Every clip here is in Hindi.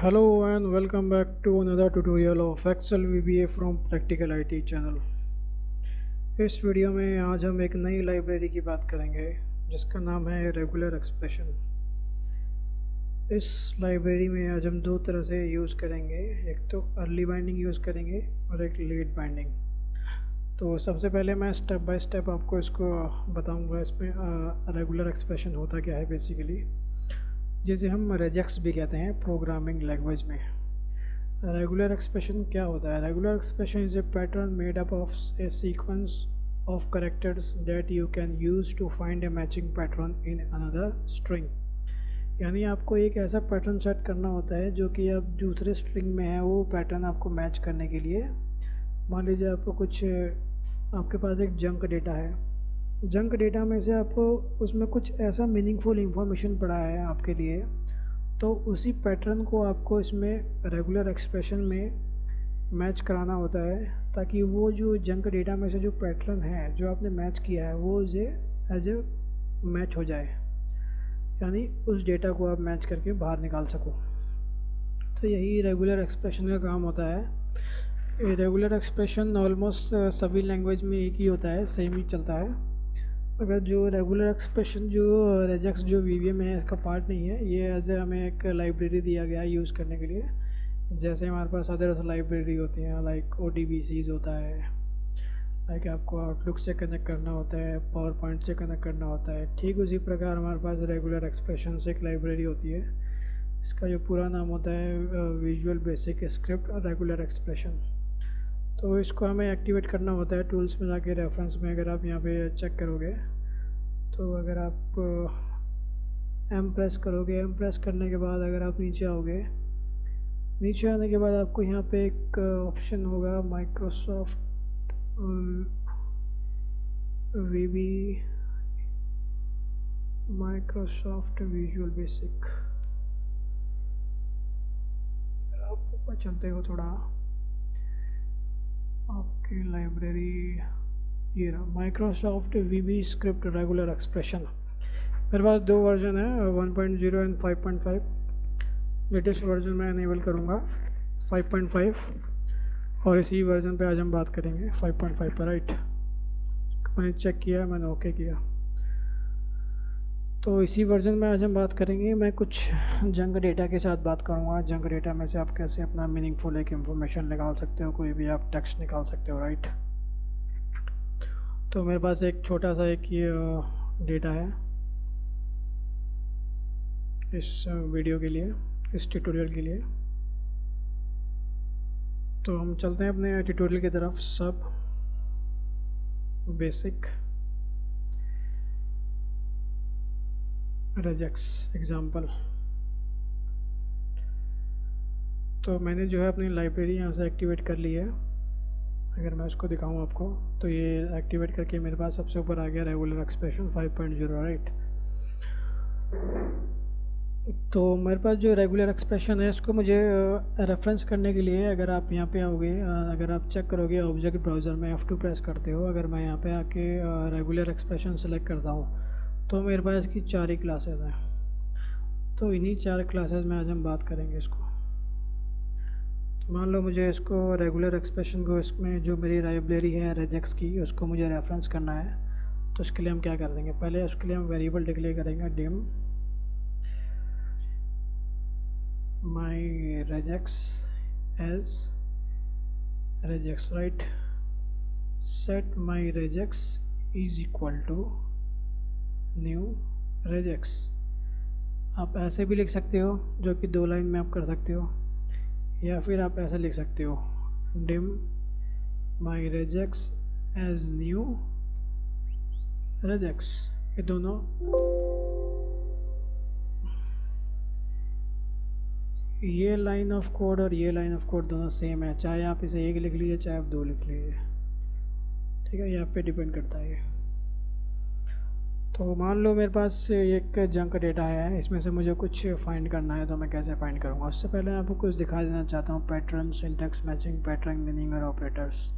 Hello and welcome back to another tutorial of Excel VBA from Practical IT channel। इस वीडियो में आज हम एक नई लाइब्रेरी की बात करेंगे जिसका नाम है रेगुलर एक्सप्रेशन। इस लाइब्रेरी में आज हम दो तरह से यूज़ करेंगे, एक तो अर्ली बाइंडिंग यूज़ करेंगे और एक लेट बाइंडिंग। तो सबसे पहले मैं स्टेप बाय स्टेप आपको इसको बताऊंगा। इसमें रेगुलर एक्सप्रेशन होता क्या है बेसिकली, जिसे हम रेजेक्स भी कहते हैं प्रोग्रामिंग लैंग्वेज में। रेगुलर एक्सप्रेशन क्या होता है? Regular expression is a pattern made up of a sequence of characters that you can use to find a matching pattern in another string. यानी आपको एक ऐसा पैटर्न सेट करना होता है जो कि अब दूसरे स्ट्रिंग में है, वो पैटर्न आपको मैच करने के लिए। मान लीजिए आपको आपके पास एक जंक डेटा है, जंक डेटा में से आपको उसमें कुछ ऐसा मीनिंगफुल इंफॉर्मेशन पड़ा है आपके लिए, तो उसी पैटर्न को आपको इसमें रेगुलर एक्सप्रेशन में मैच कराना होता है, ताकि वो जो जंक डेटा में से जो पैटर्न है जो आपने मैच किया है वो एज ए मैच हो जाए, यानी उस डेटा को आप मैच करके बाहर निकाल सको। तो यही रेगुलर एक्सप्रेशन का काम होता है। ये रेगुलर एक्सप्रेशन ऑलमोस्ट सभी लैंग्वेज में एक ही होता है, सेम ही चलता है। अगर जो रेगुलर एक्सप्रेशन जो रेजेक्स जो VBA में है इसका पार्ट नहीं है, ये एज ए हमें एक लाइब्रेरी दिया गया है यूज़ करने के लिए। जैसे हमारे पास अदर लाइब्रेरी होती हैं, लाइक ODBCs होता है, लाइक आपको आउटलुक से कनेक्ट करना होता है, पावर पॉइंट से कनेक्ट करना होता है। ठीक उसी प्रकार हमारे पास रेगुलर एक्सप्रेशन से एक लाइब्रेरी होती है, इसका जो पूरा नाम होता है visual basic script regular expression. तो इसको हमें एक्टिवेट करना होता है टूल्स में जाके। रेफरेंस में अगर आप यहाँ पे चेक करोगे तो अगर आप M प्रेस करोगे, M प्रेस करने के बाद अगर आप नीचे आओगे, नीचे आने के बाद आपको यहाँ पे एक ऑप्शन होगा माइक्रोसॉफ्ट विजुअल बेसिक। आप ऊपर चलते हो थोड़ा, आपकी लाइब्रेरी ये रहा, Microsoft VB script regular expression. मेरे पास दो वर्जन है, 1.0 एंड 5.5। लेटेस्ट वर्जन मैं इनेबल करूँगा 5.5, और इसी वर्जन पे आज हम बात करेंगे 5.5 पर। राइट, मैंने चेक किया, मैंने ओके किया। तो इसी वर्जन में आज हम बात करेंगे। मैं कुछ जंक डेटा के साथ बात करूँगा। जंक डेटा में से आप कैसे अपना मीनिंगफुल एक इंफॉर्मेशन निकाल सकते हो, कोई भी आप टेक्स्ट निकाल सकते हो। राइट, तो मेरे पास एक छोटा सा एक ये डेटा है इस वीडियो के लिए, इस ट्यूटोरियल के लिए। तो हम चलते हैं अपने ट्यूटोरियल की तरफ। सब बेसिक रेजेक्स एग्जाम्पल। तो मैंने जो है अपनी लाइब्रेरी यहाँ से एक्टिवेट कर ली है। अगर मैं इसको दिखाऊँ आपको तो ये एक्टिवेट करके मेरे पास सबसे ऊपर आ गया रेगुलर एक्सप्रेशन 5.0। राइट, तो मेरे पास जो रेगुलर एक्सप्रेशन है इसको मुझे रेफरेंस करने के लिए, अगर आप यहाँ पे आओगे, अगर आप चेक करोगे ऑब्जेक्ट ब्राउज़र में F2 प्रेस करते हो, अगर मैं यहाँ पे आके रेगुलर एक्सप्रेशन सेलेक्ट करता हूँ तो मेरे पास इसकी 4 ही क्लासेस हैं। तो इन्हीं 4 क्लासेस में आज हम बात करेंगे इसको। तो मान लो मुझे इसको रेगुलर एक्सप्रेशन को, इसमें जो मेरी लाइब्रेरी है रेजेक्स की, उसको मुझे रेफरेंस करना है। तो इसके लिए हम क्या कर देंगे, पहले उसके लिए हम वेरिएबल डिक्लेयर करेंगे dim my regex as regex. Right, set my regex is equal to new regex. आप ऐसे भी लिख सकते हो, जो कि 2 लाइन में आप कर सकते हो, या फिर आप ऐसे लिख सकते हो dim my regex as new regex. ये दोनों ये लाइन ऑफ कोड और ये लाइन ऑफ कोड दोनों सेम है, चाहे आप इसे 1 लिख लीजिए चाहे आप 2 लिख लीजिए। ठीक है, यहाँ पे डिपेंड करता है ये। तो मान लो मेरे पास एक जंक डेटा है, इसमें से मुझे कुछ फाइंड करना है, तो मैं कैसे फाइंड करूँगा? उससे पहले मैं आपको कुछ दिखा देना चाहता हूँ। Pattern, syntax matching, pattern meaning और ऑपरेटर्स।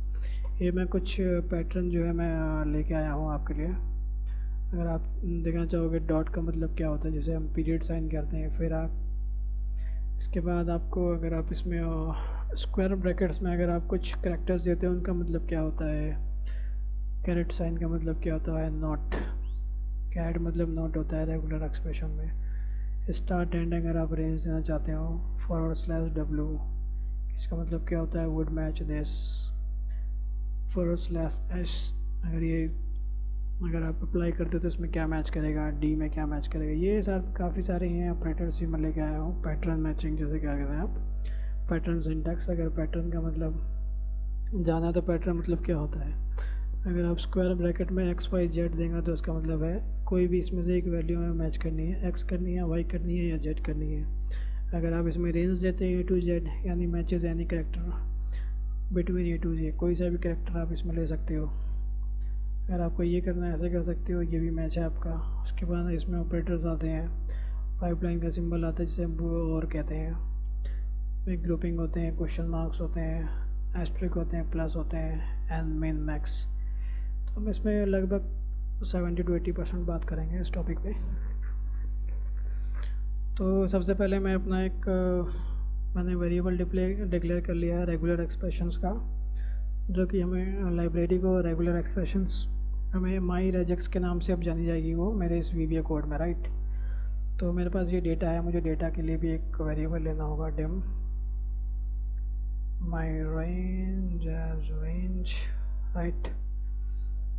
ये मैं कुछ पैटर्न जो है मैं लेके आया हूँ आपके लिए। अगर आप देखना चाहोगे डॉट का मतलब क्या होता है, जैसे हम पीरियड साइन करते हैं, फिर आप इसके बाद आपको अगर आप इसमें स्क्वायर ब्रैकेट्स में अगर आप कुछ करैक्टर्स देते हो उनका मतलब क्या होता है, कैरेट साइन का मतलब क्या होता है, नॉट, कैट मतलब नॉट होता है रेगुलर एक्सप्रेशन में। स्टार्ट एंड अगर आप रेंज देना चाहते हो, /w इसका मतलब क्या होता है, वुड मैच दिस, /s अगर आप अप्लाई करते हो तो इसमें क्या मैच करेगा, डी में क्या मैच करेगा। ये काफ़ी सारे हैं ऑपरेटर्स ही मैं लेके आया हूँ। पैटर्न मैचिंग जैसे क्या कहते हैं आप, पैटर्न सिंटैक्स, अगर पैटर्न का मतलब जाना तो पैटर्न मतलब क्या होता है। अगर आप स्क्वायर ब्रैकेट में XYZ देंगे तो उसका मतलब है कोई भी इसमें से एक वैल्यू में मैच करनी है, X करनी है, Y करनी है या Z करनी है। अगर आप इसमें रेंज देते हैं A to Z यानी matches any character between A to Z, कोई सा भी करेक्टर आप इसमें ले सकते हो। अगर आपको ये करना है ऐसे कर सकते हो, ये भी मैच है आपका। उसके बाद इसमें ऑपरेटर्स आते हैं, पाइपलाइन का सिंबल आता है जिसे और कहते हैं, एक ग्रुपिंग होते हैं, क्वेश्चन मार्क्स होते हैं, एस्ट्रिक होते हैं, प्लस होते हैं, एंड मेन मैक्स। तो हम इसमें लगभग 70 to 80% बात करेंगे इस टॉपिक पे। तो सबसे पहले मैं अपना मैंने वेरिएबल डिक्लेयर कर लिया है रेगुलर एक्सप्रेशंस का, जो कि हमें लाइब्रेरी को रेगुलर एक्सप्रेशंस हमें माई रेजेक्स के नाम से अब जानी जाएगी वो मेरे इस VBA कोड में, राइट। तो मेरे पास ये डेटा है, मुझे डेटा के लिए भी एक वेरिएबल लेना होगा, dim my range as range, right.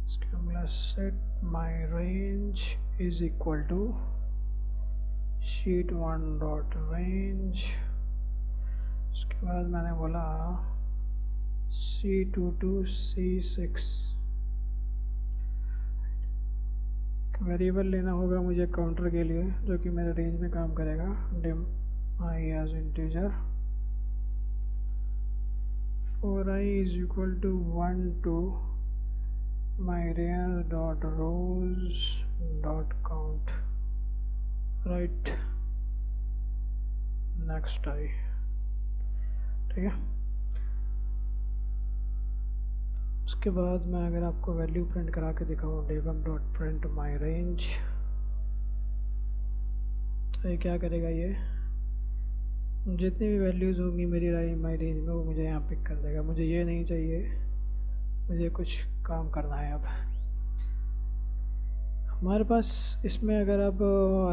इसके बाद set my range is equal to sheet1 dot range. उसके बाद मैंने बोला C2 to C6 वेरिएबल लेना होगा मुझे काउंटर के लिए, जो कि मेरे रेंज में काम करेगा, dim I as integer for I is equal to 1 to my range dot rows dot count, right, next I, ठीक है। उसके बाद मैं अगर आपको वैल्यू प्रिंट करा के दिखाऊँ, debug dot print my range, तो ये क्या करेगा, ये जितनी भी वैल्यूज़ होंगी मेरी माई रेंज में वो मुझे यहाँ पिक कर देगा। मुझे ये नहीं चाहिए, मुझे कुछ काम करना है। अब हमारे पास इसमें अगर आप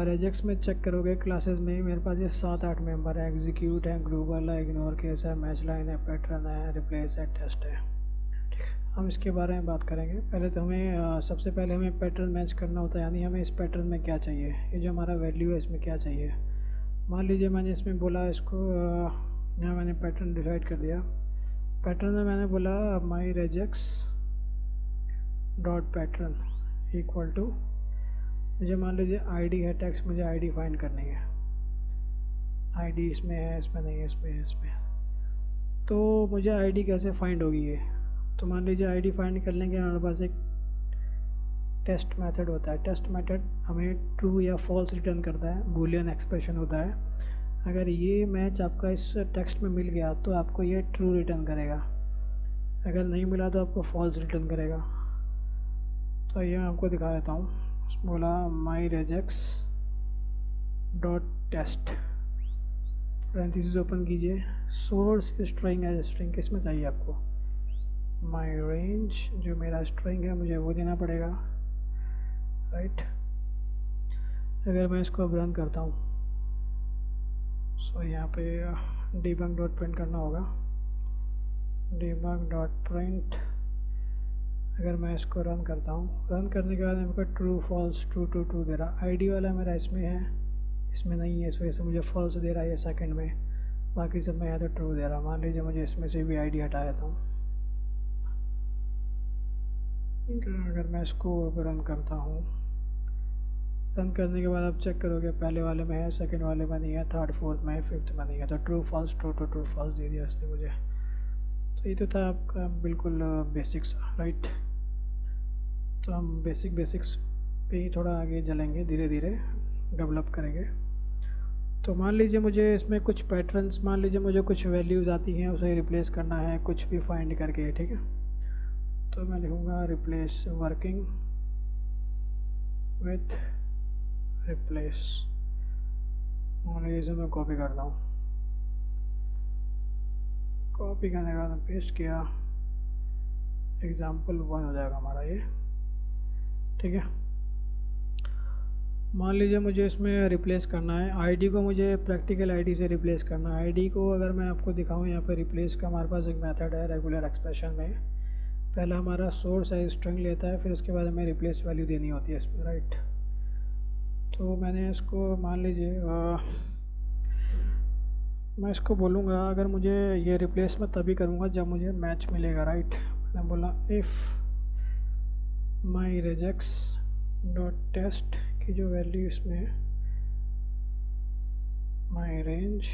रेजेक्स में चेक करोगे क्लासेस में, मेरे पास ये 7-8 मेंबर है, एग्जीक्यूट है, ग्लोबल है, इग्नोर केस है, मैच लाइन है, पैटर्न है, रिप्लेस है, टेस्ट है। हम इसके बारे में बात करेंगे। पहले तो हमें सबसे पहले हमें पैटर्न मैच करना होता है, यानी हमें इस पैटर्न में क्या चाहिए, ये जो हमारा वैल्यू है इसमें क्या चाहिए। मान लीजिए मैंने इसमें बोला इसको, यहाँ मैंने पैटर्न डिसाइड कर दिया। पैटर्न में मैंने बोला my regex dot pattern equal to, मुझे मान लीजिए आईडी है टेक्स्ट, मुझे आईडी फाइंड करनी है। आईडी इसमें है, इसमें नहीं है, इसमें है, इसमें। तो मुझे आईडी कैसे फाइंड होगी ये, तो मान लीजिए आईडी फाइंड करने के हमारे पास एक टेस्ट मेथड होता है। टेस्ट मेथड हमें ट्रू या फॉल्स रिटर्न करता है, बूलियन एक्सप्रेशन होता है। अगर ये मैच आपका इस टेक्स्ट में मिल गया तो आपको ये ट्रू रिटर्न करेगा, अगर नहीं मिला तो आपको फॉल्स रिटर्न करेगा। तो ये मैं आपको दिखा देता हूँ। बोला my regex dot test, parenthesis open कीजिए, सोर्स स्ट्रिंग है, स्ट्रिंग किस में चाहिए आपको, माई रेंज जो मेरा स्ट्रिंग है मुझे वो देना पड़ेगा, राइट। अगर मैं इसको अब रन करता हूँ, सो यहाँ पे debug डॉट प्रिंट करना होगा, debug डॉट प्रिंट। अगर मैं इसको रन करता हूँ, रन करने के बाद मेरे को true false true to true दे रहा। आईडी वाला मेरा इसमें है, इसमें नहीं है, इस वजह से मुझे फॉल्स दे रहा है ये सेकंड में, बाकी सब मैं यहाँ तो ट्रू दे रहा। मान लीजिए मुझे इसमें से भी आईडी हटा देता हूँ। अगर मैं इसको अब रन करता हूँ, रन करने के बाद आप चेक करोगे पहले वाले में है, सेकंड वाले में नहीं है, थर्ड फोर्थ में है, फिफ्थ में नहीं है। तो true false true to true false दे दिया इसने मुझे। तो ये तो था आपका बिल्कुल बेसिक्स, राइट। तो हम बेसिक्स पे ही थोड़ा आगे चलेंगे, धीरे धीरे डेवलप करेंगे। तो मान लीजिए मुझे इसमें कुछ पैटर्न्स, मान लीजिए मुझे कुछ वैल्यूज़ आती हैं, उसे रिप्लेस करना है कुछ भी फाइंड करके, ठीक है। तो मैं लिखूँगा रिप्लेस वर्किंग विथ रिप्लेस, मान लीजिए इसे मैं कॉपी करता हूँ, कॉपी करने के बाद पेस्ट किया, example1 हो जाएगा हमारा ये, ठीक है। मान लीजिए मुझे इसमें रिप्लेस करना है आईडी को, मुझे प्रैक्टिकल आईडी से रिप्लेस करना है। आईडी को अगर मैं आपको दिखाऊं, यहाँ पे रिप्लेस का हमारे पास एक मेथड है रेगुलर एक्सप्रेशन में। पहला हमारा सोर्स है, स्ट्रिंग लेता है, फिर उसके बाद हमें रिप्लेस वैल्यू देनी होती है इसमें, राइट। तो मैंने इसको मान लीजिए मैं इसको बोलूँगा अगर मुझे ये रिप्लेस मैं तभी करूँगा जब मुझे मैच मिलेगा, राइट। मैंने बोला if my regex dot test की जो वैल्यू इसमें है, my range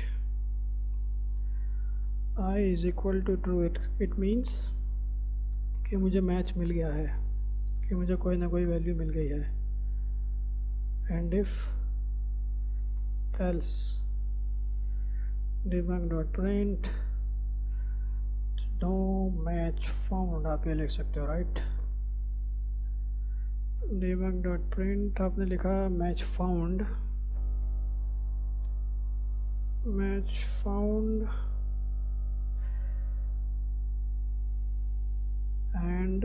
I is equal to true, it means कि मुझे मैच मिल गया है, कि मुझे कोई ना कोई वैल्यू मिल गई है। End if else debug dot print no match found, आप ये लिख सकते हो, राइट। debug डॉट प्रिंट आपने लिखा match found, and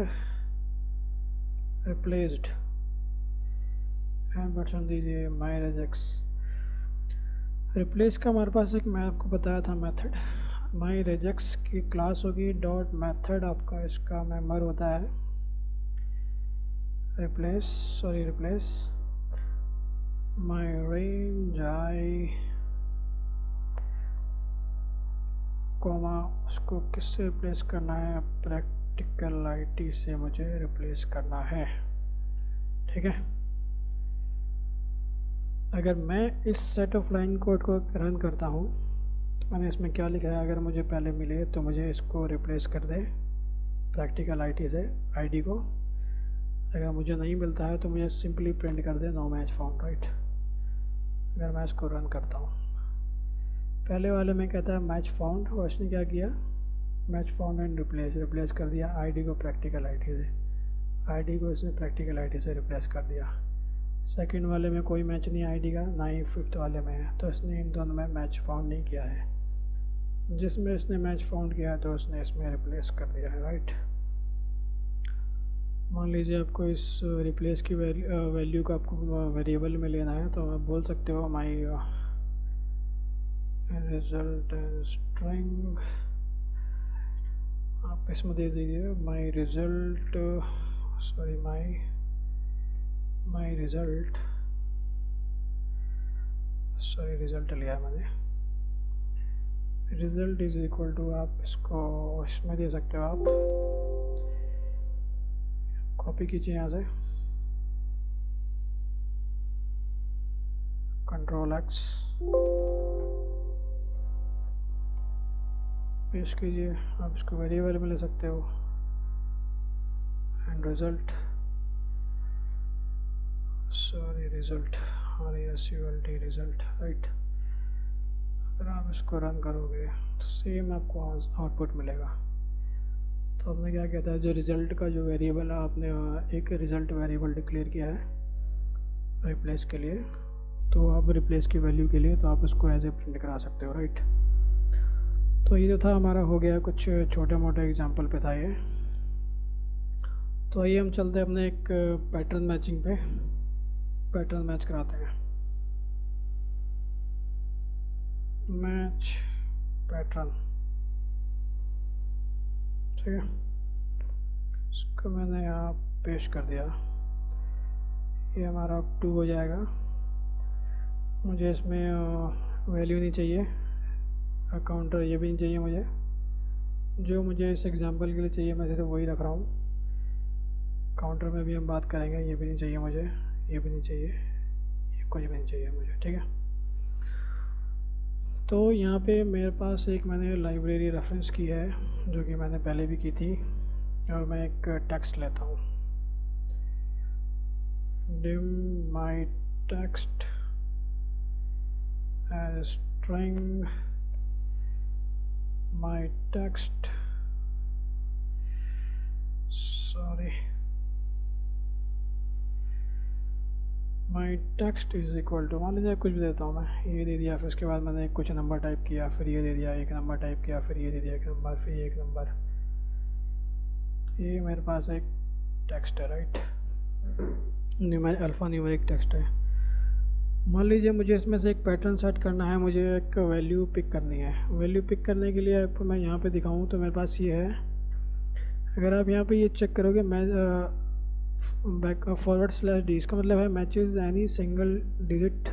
replaced, and button दीजिए माई regex। रिप्लेस का हमारे पास एक, मैं आपको बताया था मेथड, माई regex की क्लास होगी डॉट मेथड आपका इसका मेंबर होता है रिप्लेस माई रेंज आई कॉमा, उसको किससे रिप्लेस करना है, प्रैक्टिकल आईटी से मुझे रिप्लेस करना है, ठीक है। अगर मैं इस सेट ऑफ लाइन कोड को रन करता हूँ तो मैंने इसमें क्या लिखा है, अगर मुझे पहले मिले तो मुझे इसको रिप्लेस कर दे प्रैक्टिकल आईटी से आईडी को, अगर मुझे नहीं मिलता है तो मुझे सिंपली प्रिंट कर they know match found, right. अगर मैं इसको रन करता हूँ, पहले वाले में कहता है मैच फाउंड, और इसने क्या किया, मैच फाउंड एंड रिप्लेस कर दिया आईडी को प्रैक्टिकल आईडी से, आईडी को इसने प्रैक्टिकल आईडी से रिप्लेस कर दिया। सेकंड वाले में कोई मैच नहीं आईडी का, ना ही फिफ्थ वाले में है, तो इसने इन दोनों में मैच फाउंड नहीं किया है। जिसमें इसने मैच फाउंड किया है तो उसने इसमें रिप्लेस कर दिया है, राइट। मान लीजिए आपको इस रिप्लेस की वैल्यू को आपको वेरिएबल में लेना है, तो आप बोल सकते हो माई रिजल्ट स्ट्रिंग, आप इसमें दे दीजिए माई रिजल्ट, सॉरी माई रिजल्ट लिया मैंने, रिजल्ट इज इक्वल टू, आप इसको इसमें दे सकते हो, आप कॉपी कीजिए यहाँ से, Ctrl+X पेस्ट कीजिए, आप इसको वेरिएबल में ले सकते हो, and result, sorry result, RESULT result, right. अगर आप इसको रन करोगे तो सेम आपको आउटपुट मिलेगा। तो आपने क्या कहता है, जो रिज़ल्ट का जो वेरिएबल है, आपने एक रिज़ल्ट वेरिएबल डिक्लेयर किया है रिप्लेस के लिए, तो आप रिप्लेस की वैल्यू के लिए तो आप उसको एज ए प्रिंट करा सकते हो, राइट। तो ये जो था हमारा हो गया, कुछ छोटे मोटे एग्जांपल पे था ये। तो आइए हम चलते हैं अपने एक पैटर्न मैचिंग पे, पैटर्न मैच कराते हैं। मैच पैटर्न, ठीक है, इसको मैंने यहाँ पेश कर दिया, ये हमारा 2 हो जाएगा। मुझे इसमें वैल्यू नहीं चाहिए, काउंटर ये भी नहीं चाहिए मुझे, जो मुझे इस एग्जांपल के लिए चाहिए मैं सिर्फ वही रख रहा हूँ। काउंटर में भी हम बात करेंगे, ये भी नहीं चाहिए मुझे, ये भी नहीं चाहिए, ये कुछ भी नहीं चाहिए मुझे, ठीक है। तो यहाँ पे मेरे पास एक मैंने लाइब्रेरी रेफरेंस की है, जो कि मैंने पहले भी की थी, और मैं एक टेक्स्ट लेता हूँ, dim my text as string my text, my text is equal to, मान लीजिए कुछ भी देता हूँ मैं, ये दे दिया, फिर उसके बाद मैंने कुछ नंबर टाइप किया, फिर ये दे दिया एक नंबर टाइप किया, फिर ये दे दिया एक नंबर, फिर एक नंबर। तो ये मेरे पास एक टेक्स्ट है, राइट, अल्फ़ा न्यूमेरिक टेक्स्ट है। मान लीजिए मुझे इसमें से एक पैटर्न सेट करना है, मुझे एक वैल्यू पिक करनी है। वैल्यू पिक करने के लिए आपको मैं यहाँ पे दिखाऊँ तो मेरे पास ये है। अगर आप यहाँ पे ये चेक करोगे, मैं /d, इसका मतलब है matches any single digit,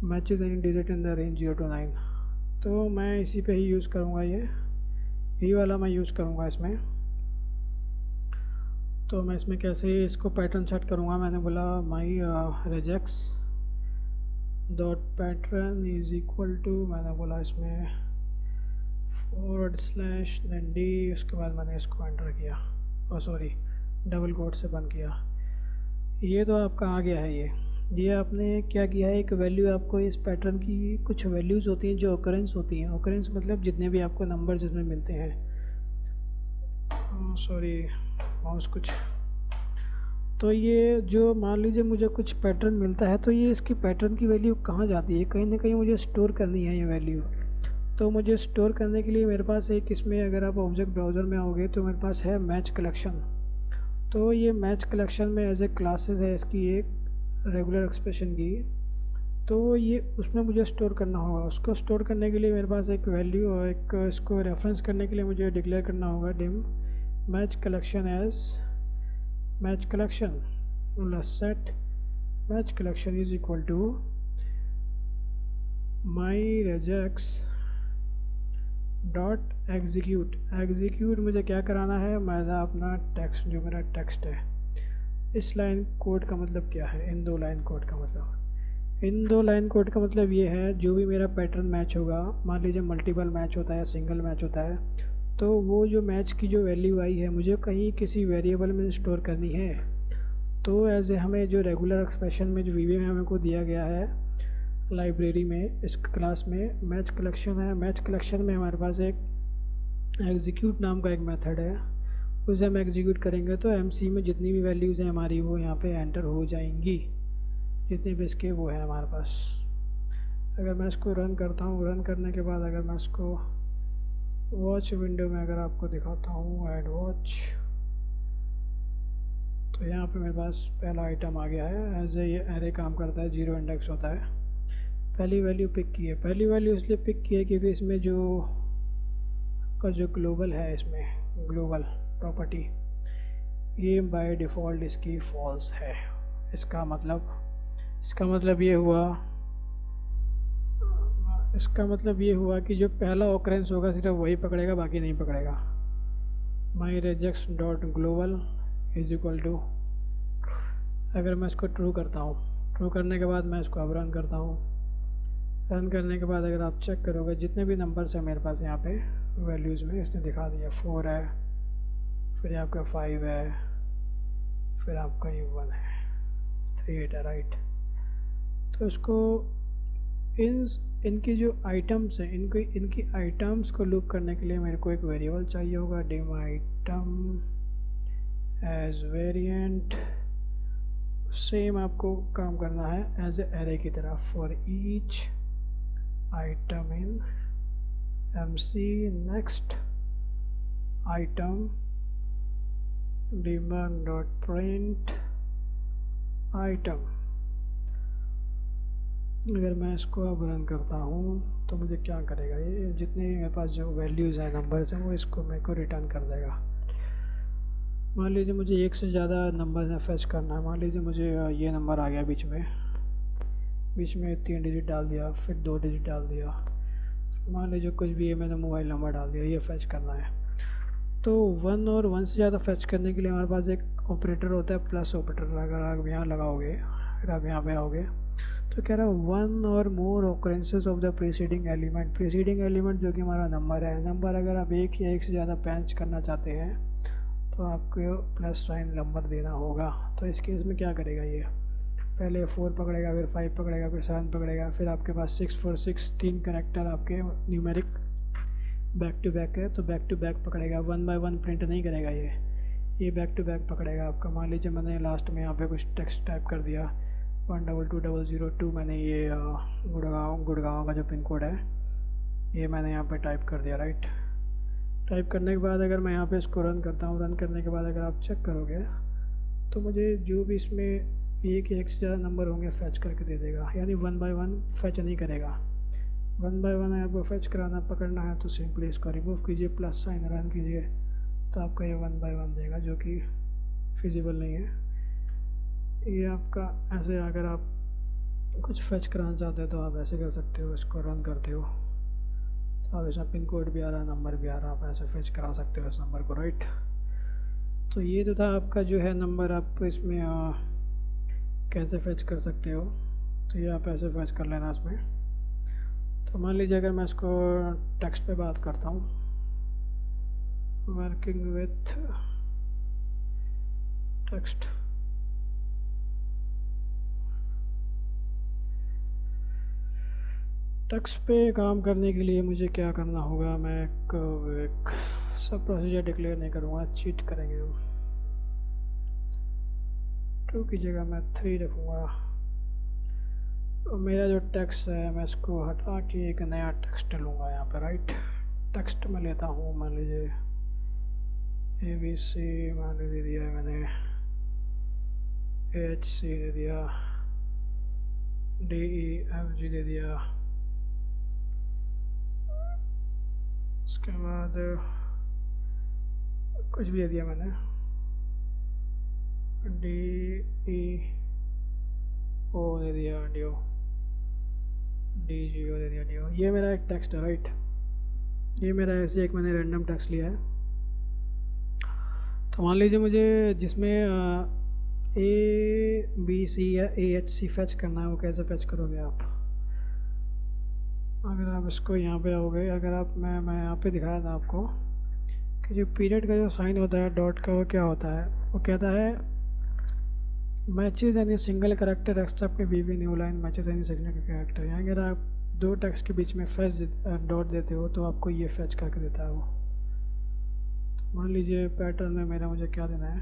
matches any digit in the range 0 to 9। तो मैं इसी पे ही यूज़ करूँगा, यही वाला मैं यूज़ करूँगा इसमें। तो मैं इसमें कैसे इसको पैटर्न सेट करूँगा, मैंने बोला my regex dot pattern is equal to, मैंने बोला इसमें /d, उसके बाद मैंने इसको एंटर किया, और सॉरी डबल कोट से बंद किया। ये तो आपका आ गया है। ये आपने क्या किया है, एक वैल्यू आपको इस पैटर्न की कुछ वैल्यूज़ होती हैं जो ऑकरेंस होती हैं। ऑकरेंस मतलब जितने भी आपको नंबर जिसमें मिलते हैं, सॉरी माउस कुछ, तो ये जो मान लीजिए मुझे कुछ पैटर्न मिलता है, तो ये इसकी पैटर्न की वैल्यू कहाँ जाती है, कहीं ना कहीं मुझे स्टोर करनी है ये वैल्यू। तो मुझे स्टोर करने के लिए मेरे पास एक, इसमें अगर आप ऑब्जेक्ट ब्राउज़र में आओगे तो मेरे पास है मैच कलेक्शन। तो ये मैच कलेक्शन में एज ए क्लासेस है इसकी एक रेगुलर एक्सप्रेशन की, तो ये उसमें मुझे स्टोर करना होगा। उसको स्टोर करने के लिए मेरे पास एक वैल्यू और एक इसको रेफरेंस करने के लिए मुझे डिक्लेयर करना होगा dim match collection as match collection set match collection is equal to my regex dot execute मुझे क्या कराना है, मेरा अपना टेक्स्ट, जो मेरा टेक्स्ट है। इस लाइन कोड का मतलब क्या है, इन दो लाइन कोड का मतलब ये है, जो भी मेरा पैटर्न मैच होगा, मान लीजिए मल्टीपल मैच होता है, सिंगल मैच होता है, तो वो जो मैच की जो वैल्यू आई है मुझे कहीं किसी वेरिएबल में स्टोर करनी है। तो एज ए हमें जो रेगुलर एक्सप्रेशन में जो वीवी में हमको दिया गया है लाइब्रेरी में, इस क्लास में मैच कलेक्शन है। मैच कलेक्शन में हमारे पास एक एग्जीक्यूट नाम का एक मेथड है, उसे हम एग्जीक्यूट करेंगे तो एमसी में जितनी भी वैल्यूज़ हैं हमारी वो यहाँ पे एंटर हो जाएंगी, जितने भी इसके वो है हमारे पास। अगर मैं इसको रन करता हूँ, रन करने के बाद अगर मैं इसको वॉच विंडो में अगर आपको दिखाता हूँ, ऐड वॉच, तो यहाँ पे मेरे पास पहला आइटम आ गया है। एज ए ये एरे काम करता है, 0 इंडेक्स होता है। पहली वैल्यू पिक की है, पहली वैल्यू इसलिए पिक की है क्योंकि इसमें जो ग्लोबल है, इसमें ग्लोबल प्रॉपर्टी ये बाय डिफ़ॉल्ट इसकी फॉल्स है। इसका मतलब ये हुआ कि जो पहला ऑकरेंस होगा सिर्फ वही पकड़ेगा, बाकी नहीं पकड़ेगा। My regex dot global is equal to, अगर मैं इसको ट्रू करता हूँ, ट्रू करने के बाद मैं इसको अब रन करता हूँ, रन करने के बाद अगर आप चेक करोगे जितने भी नंबर्स हैं मेरे पास यहाँ पे वैल्यूज़ में, इसने दिखा दिया 4 है, फिर आपका 5 है, फिर आपका ये 1 है, 3 है, राइट। तो इसको इनकी जो आइटम्स हैं, इनकी आइटम्स को लूप करने के लिए मेरे को एक वेरिएबल चाहिए होगा, dim item as variant. Same आपको काम करना है एज ए एरे की तरह, for each item in MC next item debug dot print item. अगर मैं इसको अब रन करता हूँ तो मुझे क्या करेगा, ये जितने मेरे पास जो वैल्यूज़ हैं, नंबर्स हैं, वो इसको मेरे को रिटर्न कर देगा। मान लीजिए मुझे एक से ज़्यादा नंबर फैच करना है, मान लीजिए मुझे ये नंबर आ गया बीच में 3 डिजिट डाल दिया, फिर 2 डिजिट डाल दिया, मान लीजिए कुछ भी है, मैंने मोबाइल नंबर डाल दिया, ये फैच करना है। तो 1 और 1 से ज़्यादा फैच करने के लिए हमारे पास एक ऑपरेटर होता है, प्लस ऑपरेटर। अगर आप यहाँ लगाओगे, अगर आप यहाँ पे आओगे तो कह रहा है 1 और more occurrences of the preceding element जो कि हमारा नंबर है। नंबर अगर आप एक या एक से ज़्यादा पैंच करना चाहते हैं तो आपको प्लस साइन नंबर देना होगा। तो इस केस में क्या करेगा, ये पहले 4 पकड़ेगा, फिर 5 पकड़ेगा, फिर 7 पकड़ेगा, फिर आपके पास 6 4 6 3 कनेक्टर आपके न्यूमेरिक बैक टू बैक है, तो बैक टू बैक पकड़ेगा, 1 बाय 1 प्रिंट नहीं करेगा। ये बैक टू बैक पकड़ेगा आपका। मान लीजिए मैंने लास्ट में यहाँ पे कुछ टेक्स्ट टाइप कर दिया, 1220002 मैंने ये गुड़गांव का जो पिन कोड है ये मैंने यहाँ पे टाइप कर दिया, राइट। टाइप करने के बाद अगर मैं यहाँ पे इसको रन करता हूँ, रन करने के बाद अगर आप चेक करोगे तो मुझे जो भी इसमें एक या एक से ज़्यादा नंबर होंगे फैच करके दे देगा, यानी 1 बाय 1 फैच नहीं करेगा। 1 बाय 1 आपको फैच कराना पकड़ना है तो सिंपली इसको रिमूव कीजिए, प्लस साइन रन कीजिए तो आपका ये 1 बाय 1 देगा, जो कि फिजिबल नहीं है। ये आपका ऐसे अगर आप कुछ फैच कराना चाहते हो तो आप ऐसे कर सकते हो, इसको रन करते हो तो आप इसमें पिन कोड भी आ रहा है, नंबर भी आ रहा है, आप ऐसे फैच करा सकते हो इस नंबर को, राइट। तो ये तो था आपका जो है नंबर, आप इसमें कैसे फैच कर सकते हो। तो ये आप ऐसे फैच कर लेना इसमें। तो मान लीजिए अगर मैं इसको टेक्स्ट पे बात करता हूँ, वर्किंग विथ टेक्स्ट, टेक्स्ट पे काम करने के लिए मुझे क्या करना होगा, मैं एक सब प्रोसीजर डिक्लेयर नहीं करूँगा, चीट करेंगे हम। 2 की जगह मैं 3 रखूँगा और मेरा जो टेक्स्ट है मैं इसको हटा के एक नया टेक्स्ट लूँगा यहाँ पर, राइट। टेक्स्ट में लेता हूँ, मान लीजिए ABC मान लीजिए दिया है मैंने, HC दे दिया, DEFG दे दिया, उसके बाद कुछ भी दे दिया मैंने, DEO दे दिया, DGO दे दिया, DO। ये मेरा एक टेक्स्ट है, राइट। ये मेरा ऐसे एक मैंने रैंडम टेक्स्ट लिया है। तो मान लीजिए मुझे जिसमें ABC या AHC फैच करना है, वो कैसे फैच करोगे आप। अगर आप इसको यहाँ पे आओगे, अगर आप मैं यहाँ पे दिखाया था आपको कि जो पीरियड का जो साइन होता है डॉट का, वो क्या होता है, वो कहता है matches any single character except BB new line matches any single character. यानी अगर आप 2 टेक्स्ट के बीच में फैच डॉट देते हो तो आपको ये फैच करके देता है वो। तो मान लीजिए पैटर्न में मेरा मुझे क्या देना है,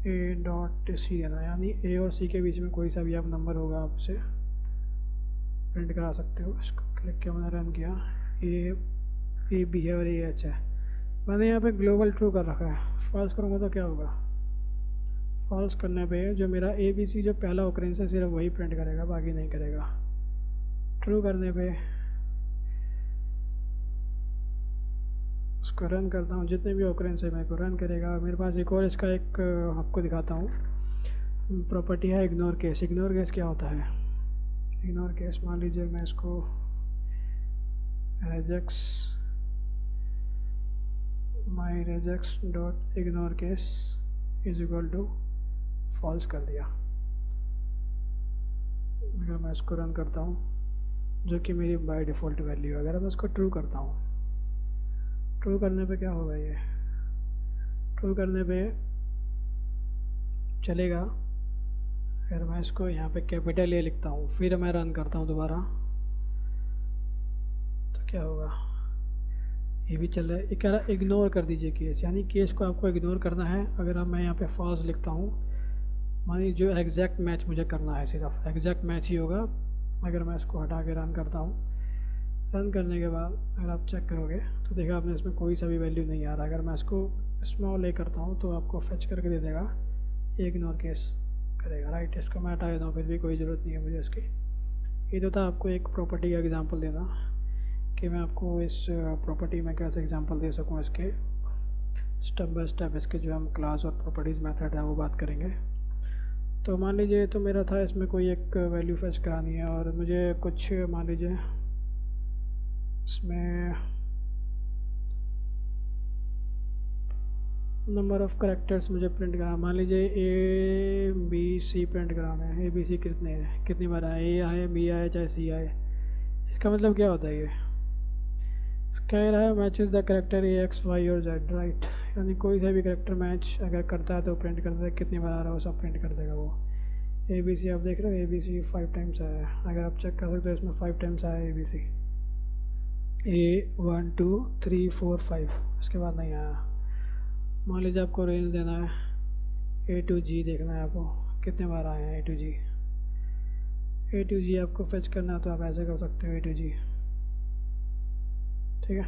A.C देना है, यानी A और C के बीच में कोई सा भी आप नंबर होगा आप उसे प्रिंट करा सकते हो। इसको क्लिक किया, मैंने रन किया, AB है और AH है। मैंने यहाँ पे ग्लोबल ट्रू कर रखा है। फॉल्स करूँगा तो क्या होगा, फॉल्स करने पे जो मेरा ABC जो पहला ऑकरेंस है सिर्फ वही प्रिंट करेगा, बाकी नहीं करेगा। ट्रू करने पे उसको रन करता हूँ, जितने भी ऑकरेंस है मेरे को रन करेगा। मेरे पास एक और इसका एक आपको दिखाता हूँ प्रॉपर्टी है, इग्नोर केस। इग्नोर केस क्या होता है, इग्नोर केस मान लीजिए मैं इसको regex my regex dot ignore case is equal to false कर दिया। अगर मैं इसको रन करता हूँ, जो कि मेरी बाय डिफ़ॉल्ट वैल्यू है, अगर मैं इसको ट्रू करता हूँ, ट्रू करने पे क्या होगा, ये ट्रू करने पे चलेगा। अगर मैं इसको यहाँ पे कैपिटल A लिखता हूँ, फिर मैं रन करता हूँ दोबारा, तो क्या होगा, ये भी चल रहा है। ये कह रहा है इग्नोर कर दीजिए केस, यानी केस को आपको इग्नोर करना है। अगर अब मैं यहाँ पे फॉल्स लिखता हूँ, मानिए जो एग्जैक्ट मैच मुझे करना है, सिर्फ एग्जैक्ट मैच ही होगा। अगर मैं इसको हटा के रन करता हूँ, रन करने के बाद अगर आप चेक करोगे तो देखा आपने इसमें कोई सा भी वैल्यू नहीं आ रहा। अगर मैं इसको स्मॉल A करता हूँ तो आपको फैच करके दे देगा, इग्नोर केस करेगा, राइट। इसको मैं हटा देता हूँ, फिर भी कोई ज़रूरत नहीं है मुझे इसकी। ये तो था आपको एक प्रॉपर्टी का एग्जांपल देना कि मैं आपको इस प्रॉपर्टी में कैसे एग्जांपल दे सकूँ। इसके स्टेप बाय स्टेप इसके जो हम क्लास और प्रॉपर्टीज़ मेथड है वो बात करेंगे। तो मान लीजिए तो मेरा था इसमें कोई एक वैल्यू फैच करानी है और मुझे कुछ मान लीजिए इसमें नंबर ऑफ़ करेक्टर्स मुझे प्रिंट कराना, मान लीजिए ABC प्रिंट कराना है। ABC कितने हैं, कितनी बार आए, A आए, B आए, चाहे C आए। इसका मतलब क्या होता है, ये कह रहा है matches the character A X Y और Z, राइट। यानी कोई सा भी करेक्टर मैच अगर करता है तो प्रिंट करता है, कितनी बार आ रहा है वो सब प्रिंट कर देगा वो। ABC आप देख रहे हो, ABC 5 टाइम्स आया है। अगर आप चेक कर सकते हो, इसमें 5 टाइम्स आया है ABC, A 1 2 3 4 5, उसके बाद नहीं आया। मान लीजिए आपको रेंज देना है A to G, देखना है आपको कितने बार आए हैं ए टू जी आपको फेच करना है तो आप ऐसे कर सकते हो ए टू जी, ठीक है।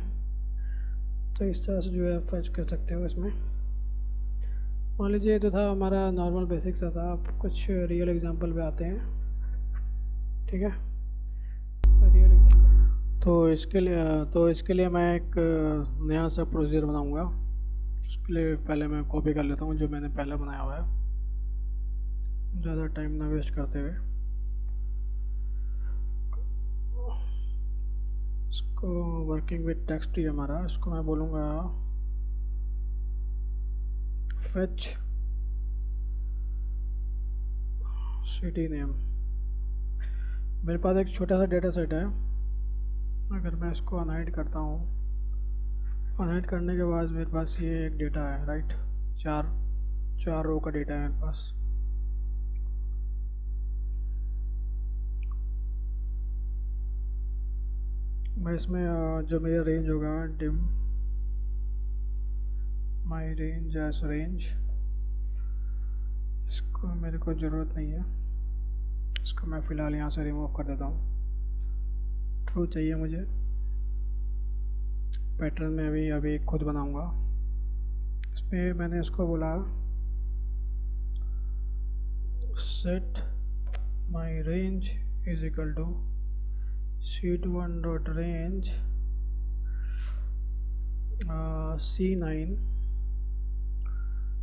तो इस तरह से जो है फेच कर सकते हो इसमें। मान लीजिए ये तो था हमारा नॉर्मल बेसिक सा था, अब कुछ रियल एग्जांपल पे आते हैं, ठीक है। रियल एग्जांपल तो इसके लिए मैं एक नया सा प्रोसीजर बनाऊंगा। उसके लिए पहले मैं कॉपी कर लेता हूँ जो मैंने पहले बनाया हुआ है, ज़्यादा टाइम ना वेस्ट करते हुए। इसको वर्किंग विद टेक्स्ट ही हमारा, इसको मैं बोलूँगा फेच सिटी नेम। मेरे पास एक छोटा सा डेटा सेट है, अगर मैं इसको अनहाइड करता हूँ, अनहाइड करने के बाद मेरे पास ये एक डेटा है, राइट। चार रो का डेटा है मेरे पास। मैं इसमें जो मेरा रेंज होगा dim my range as range, इसको मेरे को ज़रूरत नहीं है, इसको मैं फ़िलहाल यहाँ से रिमूव कर देता हूँ। ट्रू चाहिए मुझे। पैटर्न में अभी खुद बनाऊँगा। इसमें मैंने इसको बोला set my range is equal to sheet1 dot range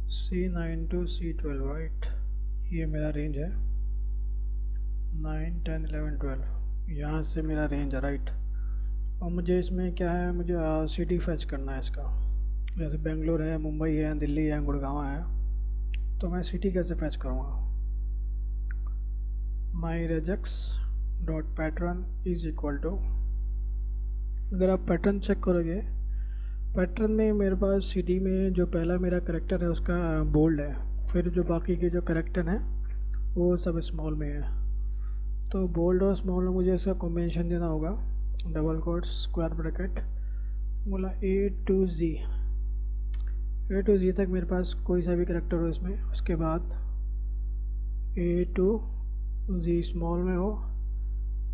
C9 to C12, right. ये मेरा रेंज है 9, 10, 11, 12, यहाँ से मेरा रेंज है, राइट। और मुझे इसमें क्या है, मुझे सिटी फैच करना है इसका। जैसे बेंगलोर है, मुंबई है, दिल्ली है, गुड़गांव है, तो मैं सिटी कैसे फैच करूँगा। My regex dot pattern is equal to, अगर आप पैटर्न चेक करोगे, पैटर्न में मेरे पास सिटी में जो पहला मेरा करेक्टर है उसका बोल्ड है, फिर जो बाकी के जो करेक्टर हैं वो सब स्मॉल में है। तो बोल्ड और स्मॉल में मुझे इसका कॉम्बिनेशन देना होगा, डबल कोट स्क्वायर ब्रैकेट, बोला A to Z तक मेरे पास कोई सा भी करेक्टर हो इसमें, उसके बाद A to Z स्मॉल में हो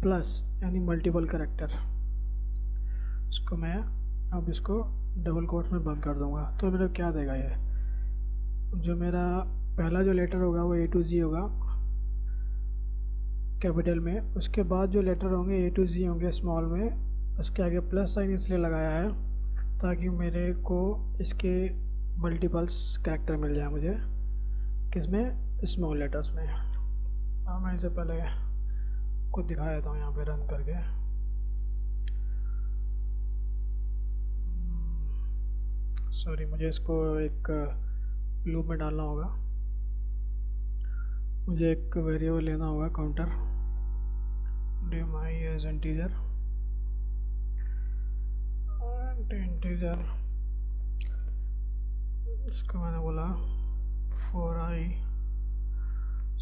प्लस यानी मल्टीपल करेक्टर। इसको मैं अब इसको डबल कोट्स में बंद कर दूंगा। तो मेरा क्या देगा, ये जो मेरा पहला जो लेटर होगा वो A to Z होगा कैपिटल में, उसके बाद जो लेटर होंगे A to Z होंगे स्मॉल में, उसके आगे प्लस साइन इसलिए लगाया है ताकि मेरे को इसके मल्टीपल्स कैरेक्टर मिल जाए मुझे, किसमें, स्मॉल लेटर्स में। मैं इसे पहले को दिखा देता हूँ यहाँ पे रन करके। सॉरी, मुझे इसको एक लूप में डालना होगा। मुझे एक वेरिएबल लेना होगा counter, dim I as integer, इसको मैंने बोला फॉर आई,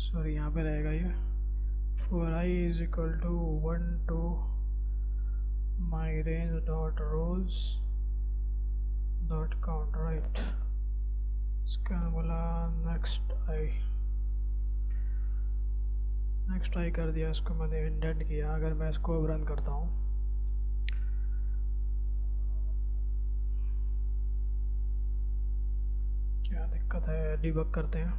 सॉरी यहाँ पे रहेगा ये, for I is equal to 1 to my range dot rows dot count, right। इसका बोला next I कर दिया, इसको मैंने इंडेंट किया। अगर मैं इसको अब रन करता हूँ, क्या दिक्कत है, डिबग करते हैं।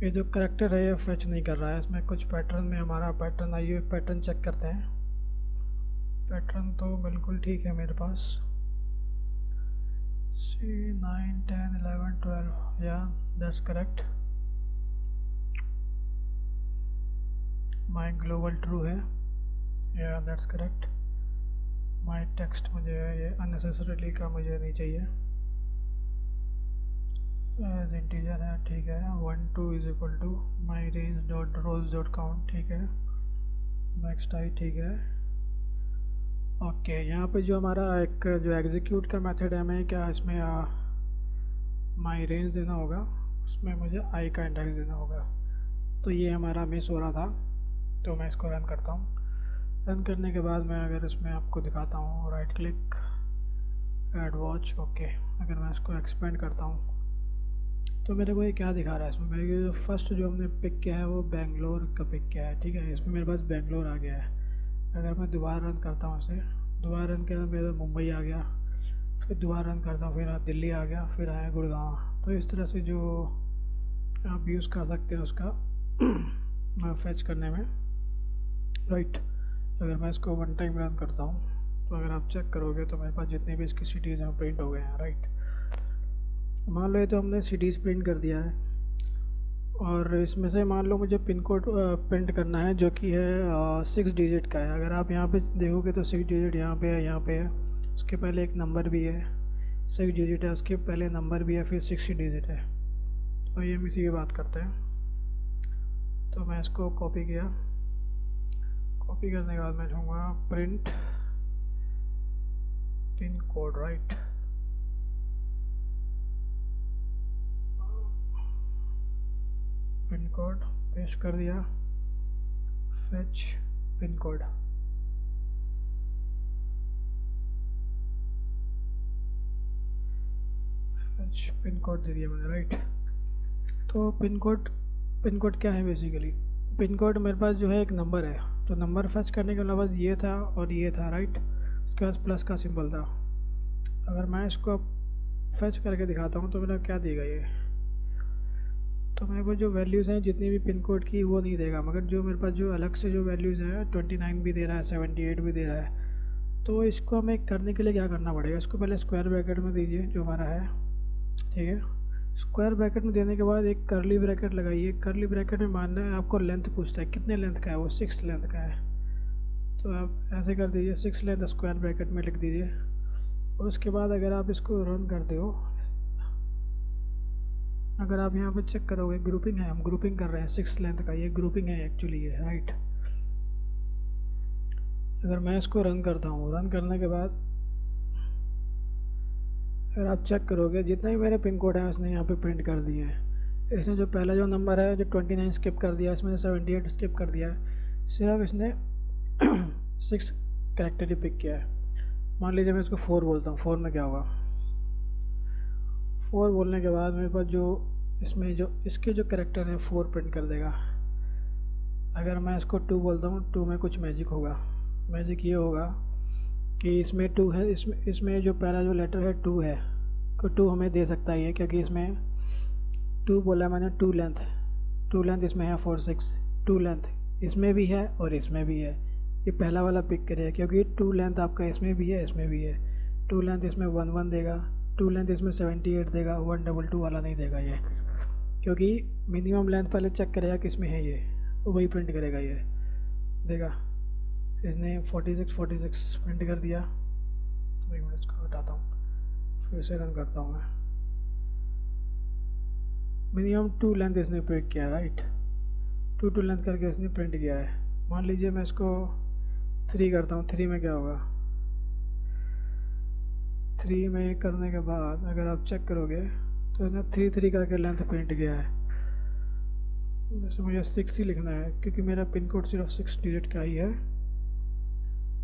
ये जो करेक्टर है ये फैच नहीं कर रहा है, इसमें कुछ पैटर्न में हमारा पैटर्न, आइए पैटर्न चेक करते हैं। पैटर्न तो बिल्कुल ठीक है मेरे पास, C9, 10, 11, 12, या that's correct. My global true है, या दैट्स करेक्ट। माई टेक्स्ट मुझे ये अननेसेसरीली का मुझे नहीं चाहिए, एज इंटीजर है, ठीक है। 1 2 is equal to my range dot rows dot count, ठीक है। नेक्स्ट आई, ठीक है, ओके। यहाँ पे जो हमारा एक जो एग्जीक्यूट का मेथड है, हमें क्या इसमें माई रेंज देना होगा, उसमें मुझे आई का इंडेक्स देना होगा। तो ये हमारा मिस हो रहा था, तो मैं इसको रन करता हूँ। रन करने के बाद मैं अगर इसमें आपको दिखाता हूँ, right click add watch, okay. अगर मैं इसको एक्सपेंड करता हूँ तो मेरे को ये क्या दिखा रहा है इसमें, मेरे को जो फर्स्ट जो हमने पिक किया है वो बेंगलोर का पिक किया है, ठीक है। इसमें मेरे पास बेंगलोर आ गया है। अगर मैं दोबारा रन करता हूँ इसे, दोबारा रन किया तो मेरा मुंबई आ गया, फिर दोबारा रन करता हूँ फिर दिल्ली आ गया, फिर आया गुड़गांव। तो इस तरह से जो आप यूज़ कर सकते हैं उसका फैच करने में, राइट। अगर मैं इसको वन टाइम रन करता हूँ तो अगर आप चेक करोगे तो मेरे पास जितने भी इसकी सिटीज़ हैं प्रिंट हो गए हैं, राइट। मान लो ये तो हमने सिटीज़ प्रिंट कर दिया है, और इसमें से मान लो मुझे पिन कोड प्रिंट करना है जो कि है 6 डिजिट का है। अगर आप यहाँ पे देखोगे तो 6 डिजिट यहाँ पे है, यहाँ पे है, उसके पहले एक नंबर भी है, 6 डिजिट है, उसके पहले नंबर भी है, फिर 60 डिजिट है। तो ये हम इसी की बात करते हैं। तो मैं इसको कॉपी किया, कॉपी करने के बाद मैं चाहूँगा print pin code, right. Pin code paste कर दिया, fetch pin code. Fetch pin code दे दिया मैंने, राइट। तो पिन कोड क्या है बेसिकली, पिन कोड मेरे पास जो है एक नंबर है, तो नंबर फेच करने के अलावा ये था और ये था, राइट। उसके पास प्लस का सिंबल था। अगर मैं इसको फेच करके दिखाता हूँ तो मेरा क्या देगा ये, तो मेरे पास जो वैल्यूज़ हैं जितनी भी पिन कोड की वो नहीं देगा, मगर जो मेरे पास जो अलग से जो वैल्यूज़ है 29 भी दे रहा है, 78 भी दे रहा है। तो इसको हमें करने के लिए क्या करना पड़ेगा, इसको पहले स्क्वायर ब्रैकेट में दीजिए जो हमारा है, ठीक है। स्क्वायर ब्रैकेट में देने के बाद एक करली ब्रैकेट लगाइए। करली ब्रैकेट में मानना है आपको लेंथ पूछता है, कितने लेंथ का है, वो 6 लेंथ का है। तो आप ऐसे कर दीजिए, 6 लेंथ स्क्वायर ब्रैकेट में लिख दीजिए। और उसके बाद अगर आप इसको रन करते हो, अगर आप यहाँ पे चेक करोगे ग्रुपिंग है, हम ग्रुपिंग कर रहे हैं 6 लेंथ का, ये ग्रुपिंग है एक्चुअली ये, राइट। अगर मैं इसको रन करता हूँ, रन करने के बाद अगर आप चेक करोगे जितने भी मेरे पिन कोड हैं उसने यहाँ पे प्रिंट कर दिए हैं। इसने जो पहला जो नंबर है जो 29 स्किप कर दिया, इसमें 78 स्किप कर दिया है, सिर्फ इसने 6 कैरेक्टर ही पिक किया है। मान लीजिए मैं इसको 4 बोलता हूँ, 4 में क्या होगा, 4 बोलने के बाद मेरे पास जो इसमें जो इसके जो कैरेक्टर हैं 4 प्रिंट कर देगा। अगर मैं इसको 2 बोलता हूँ, 2 में कुछ मैजिक होगा। मैजिक ये होगा कि इसमें 2 है, इसमें जो पहला जो लेटर है 2 है, को 2 हमें दे सकता है ये, क्योंकि इसमें 2 बोला मैंने, 2 लेंथ इसमें है 4 6, 2 लेंथ इसमें भी है और इसमें भी है। ये पहला वाला पिक करेगा क्योंकि 2 लेंथ आपका इसमें भी है, इसमें भी है। 2 लेंथ इसमें 1 1 देगा, 2 लेंथ इसमें 78 देगा, 122 वाला नहीं देगा ये, क्योंकि मिनिमम लेंथ पहले चेक करेगा किसमें है ये, वही प्रिंट करेगा ये देगा। इसने 46 प्रिंट कर दिया। एक मिनट इसको हटाता हूँ, फिर से रन करता हूँ मैं। मिनिमम 2 लेंथ इसने प्रिंट किया है, राइट। 2 लेंथ करके इसने प्रिंट किया है। मान लीजिए मैं इसको 3 करता हूँ, 3 में क्या होगा, 3 में करने के बाद अगर आप चेक करोगे तो इसने 3 करके लेंथ प्रिंट किया है। जैसे मुझे 6 ही लिखना है क्योंकि मेरा पिन कोड सिर्फ 6 डिजिट का ही है।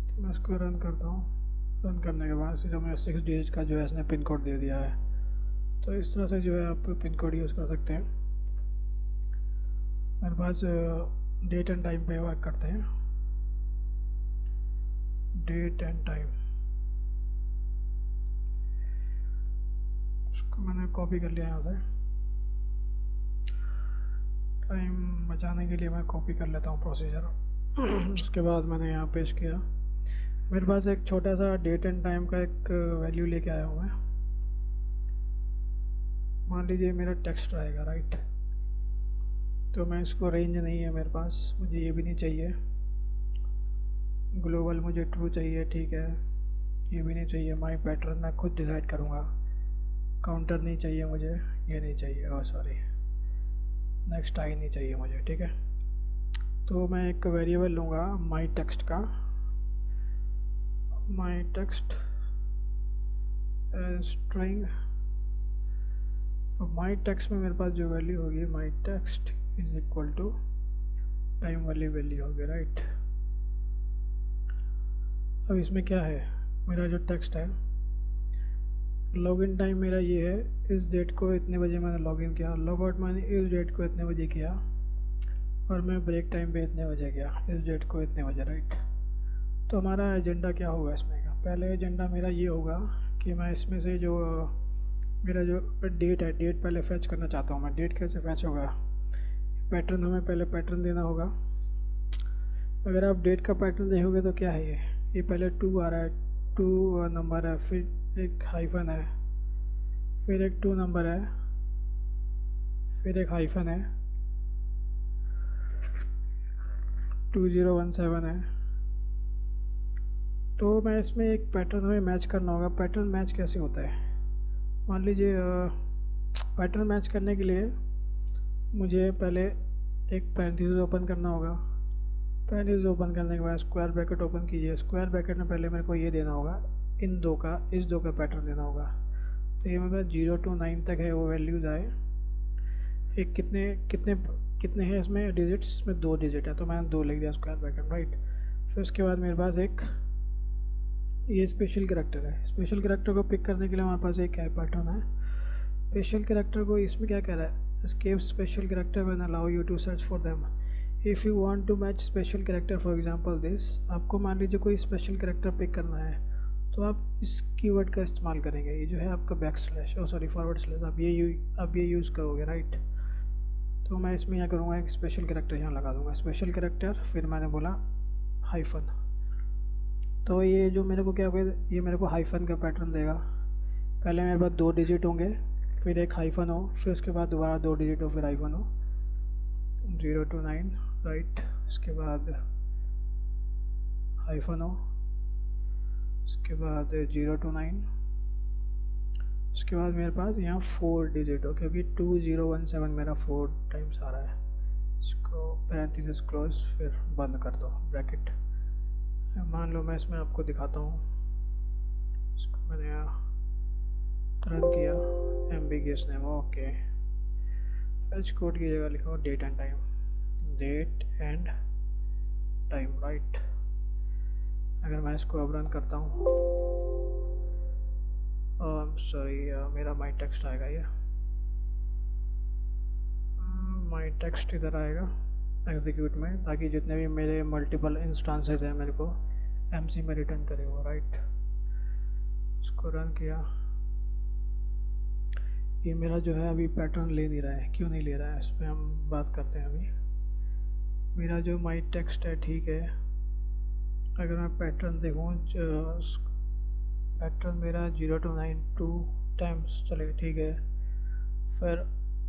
तो मैं इसको रन करता हूँ, रन करने के बाद सिर्फ मेरा 6 डिजिट का जो है इसने पिन कोड दे दिया है। तो इस तरह से जो है आप पिन कोड यूज़ कर सकते हैं। मेरे पास डेट एंड टाइम पे वर्क करते हैं, डेट एंड टाइम। उसको मैंने कॉपी कर लिया यहाँ से, टाइम बचाने के लिए मैं कॉपी कर लेता हूँ प्रोसीजर। उसके बाद मैंने यहाँ पेश किया। मेरे पास एक छोटा सा डेट एंड टाइम का एक वैल्यू लेके आया हूँ मैं। मान लीजिए मेरा टेक्स्ट रहेगा, राइट। तो मैं इसको रेंज नहीं है मेरे पास, मुझे ये भी नहीं चाहिए, ग्लोबल मुझे ट्रू चाहिए, ठीक है। ये भी नहीं चाहिए, माई पैटर्न मैं खुद डिसाइड करूँगा। काउंटर नहीं चाहिए मुझे, ये नहीं चाहिए, और सॉरी नेक्स्ट आई नहीं चाहिए मुझे, ठीक है। तो मैं एक वेरिएबल लूँगा माई टेक्स्ट का, माई टेक्स्ट स्ट्रिंग। और माई टेक्स्ट में मेरे पास जो वैल्यू होगी, my text is equal to time वाली वैल्यू होगी, राइट। अब इसमें क्या है, मेरा जो टेक्स्ट है लॉगिन टाइम मेरा ये है, इस डेट को इतने बजे मैंने लॉगिन किया, लॉग आउट मैंने इस डेट को इतने बजे किया, और मैं ब्रेक टाइम पे इतने बजे गया, इस डेट को इतने बजे, राइट। तो हमारा एजेंडा क्या होगा इसमें का? पहले एजेंडा मेरा ये होगा कि मैं इसमें से जो मेरा जो डेट है, डेट पहले फैच करना चाहता हूँ मैं। डेट कैसे फैच होगा? पैटर्न, हमें पहले पैटर्न देना होगा। अगर आप डेट का पैटर्न देखोगे तो क्या है ये पहले 2 आ रहा है, 2 नंबर है, फिर एक हाइफन है, फिर एक 2 नंबर है, फिर एक हाइफन है, 2017 है। तो मैं इसमें एक पैटर्न हमें मैच करना होगा। पैटर्न मैच कैसे होता है? मान लीजिए पैटर्न मैच करने के लिए मुझे पहले एक पैरेंथेसिस ओपन करना होगा। पैरेंथेसिस ओपन करने के बाद स्क्वायर ब्रैकेट ओपन कीजिए। स्क्वायर ब्रैकेट में पहले मेरे को ये देना होगा, इस दो का पैटर्न देना होगा। तो ये मेरे पास 0 to 9 तक है, वो वैल्यूज़ आए। एक कितने कितने कितने हैं इसमें डिजिट्स? इसमें 2 डिजिट है, तो मैंने 2 लिख दिया स्क्वायर ब्रैकेट, राइट। फिर उसके बाद मेरे पास एक ये स्पेशल कैरेक्टर है। स्पेशल कैरेक्टर को पिक करने के लिए हमारे पास एक पैटर्न है। स्पेशल कैरेक्टर को इसमें क्या कह रहा है? escape special character when allow you to search for them. if you want to match special character, for example this, आपको मान लीजिए कोई स्पेशल कैरेक्टर पिक करना है, तो आप इस कीवर्ड का इस्तेमाल करेंगे। ये जो है आपका फॉरवर्ड स्लैश, आप ये यूज़ करोगे, राइट। तो मैं इसमें क्या करूँगा, एक स्पेशल कैरेक्टर यहाँ लगा दूँगा, स्पेशल कैरेक्टर, फिर मैंने बोला हाइफन। तो ये जो मेरे को क्या होगा, ये मेरे को हाइफन का पैटर्न देगा। पहले मेरे पास 2 डिजिट होंगे, फिर एक हाइफन हो, फिर उसके बाद दोबारा 2 डिजिट हो, फिर हाइफन हो, 0 to 9, राइट। इसके बाद हाइफन हो, उसके बाद 0 to 9, उसके बाद मेरे पास यहाँ 4 डिजिट हो, क्योंकि 2017 मेरा 4 टाइम्स आ रहा है। इसको पैरेंथेसिस क्लोज, फिर बंद कर दो ब्रैकेट। मान लो मैं इसमें आपको दिखाता हूँ, इसको मैंने रन किया, ambiguous name, okay. Fetch code की जगह लिखो डेट एंड टाइम, राइट। अगर मैं इसको अब रन करता हूँ, सॉरी, मेरा माई टेक्स्ट आएगा, ये माई टेक्स्ट इधर आएगा एग्जीक्यूट में, ताकि जितने भी मेरे मल्टीपल इंस्टांसेस हैं मेरे को एमसी में रिटर्न करे वो, राइट। उसको रन किया, ये मेरा जो है अभी पैटर्न ले नहीं रहा है। क्यों नहीं ले रहा है, इस पर हम बात करते हैं अभी। मेरा जो माई टेक्स्ट है, ठीक है। अगर मैं पैटर्न देखूँ, पैटर्न मेरा 0 to 9 2 टाइम्स चले, ठीक है। फिर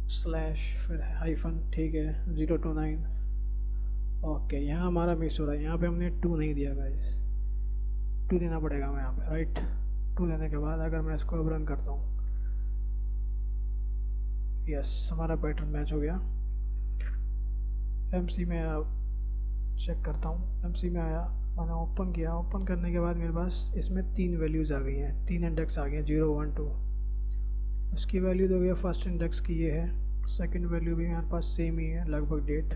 स्लैश, फिर हाइफन, ठीक है, 0 to 9, ओके। यहाँ हमारा मिस हो रहा है, यहाँ पे हमने 2 नहीं दिया गाइस, 2 देना पड़ेगा हमें यहाँ पे, राइट। 2 देने के बाद अगर मैं इसको अब रन करता हूँ, यस, हमारा पैटर्न मैच हो गया। एमसी में चेक करता हूँ, एमसी में आया, मैंने ओपन किया। ओपन करने के बाद मेरे पास इसमें 3 वैल्यूज़ आ गई हैं, 3 इंडेक्स आ गए हैं, 0 1 2। इसकी वैल्यू दो गया, फर्स्ट इंडेक्स की ये है, सेकंड वैल्यू भी हमारे पास सेम ही है, लगभग डेट,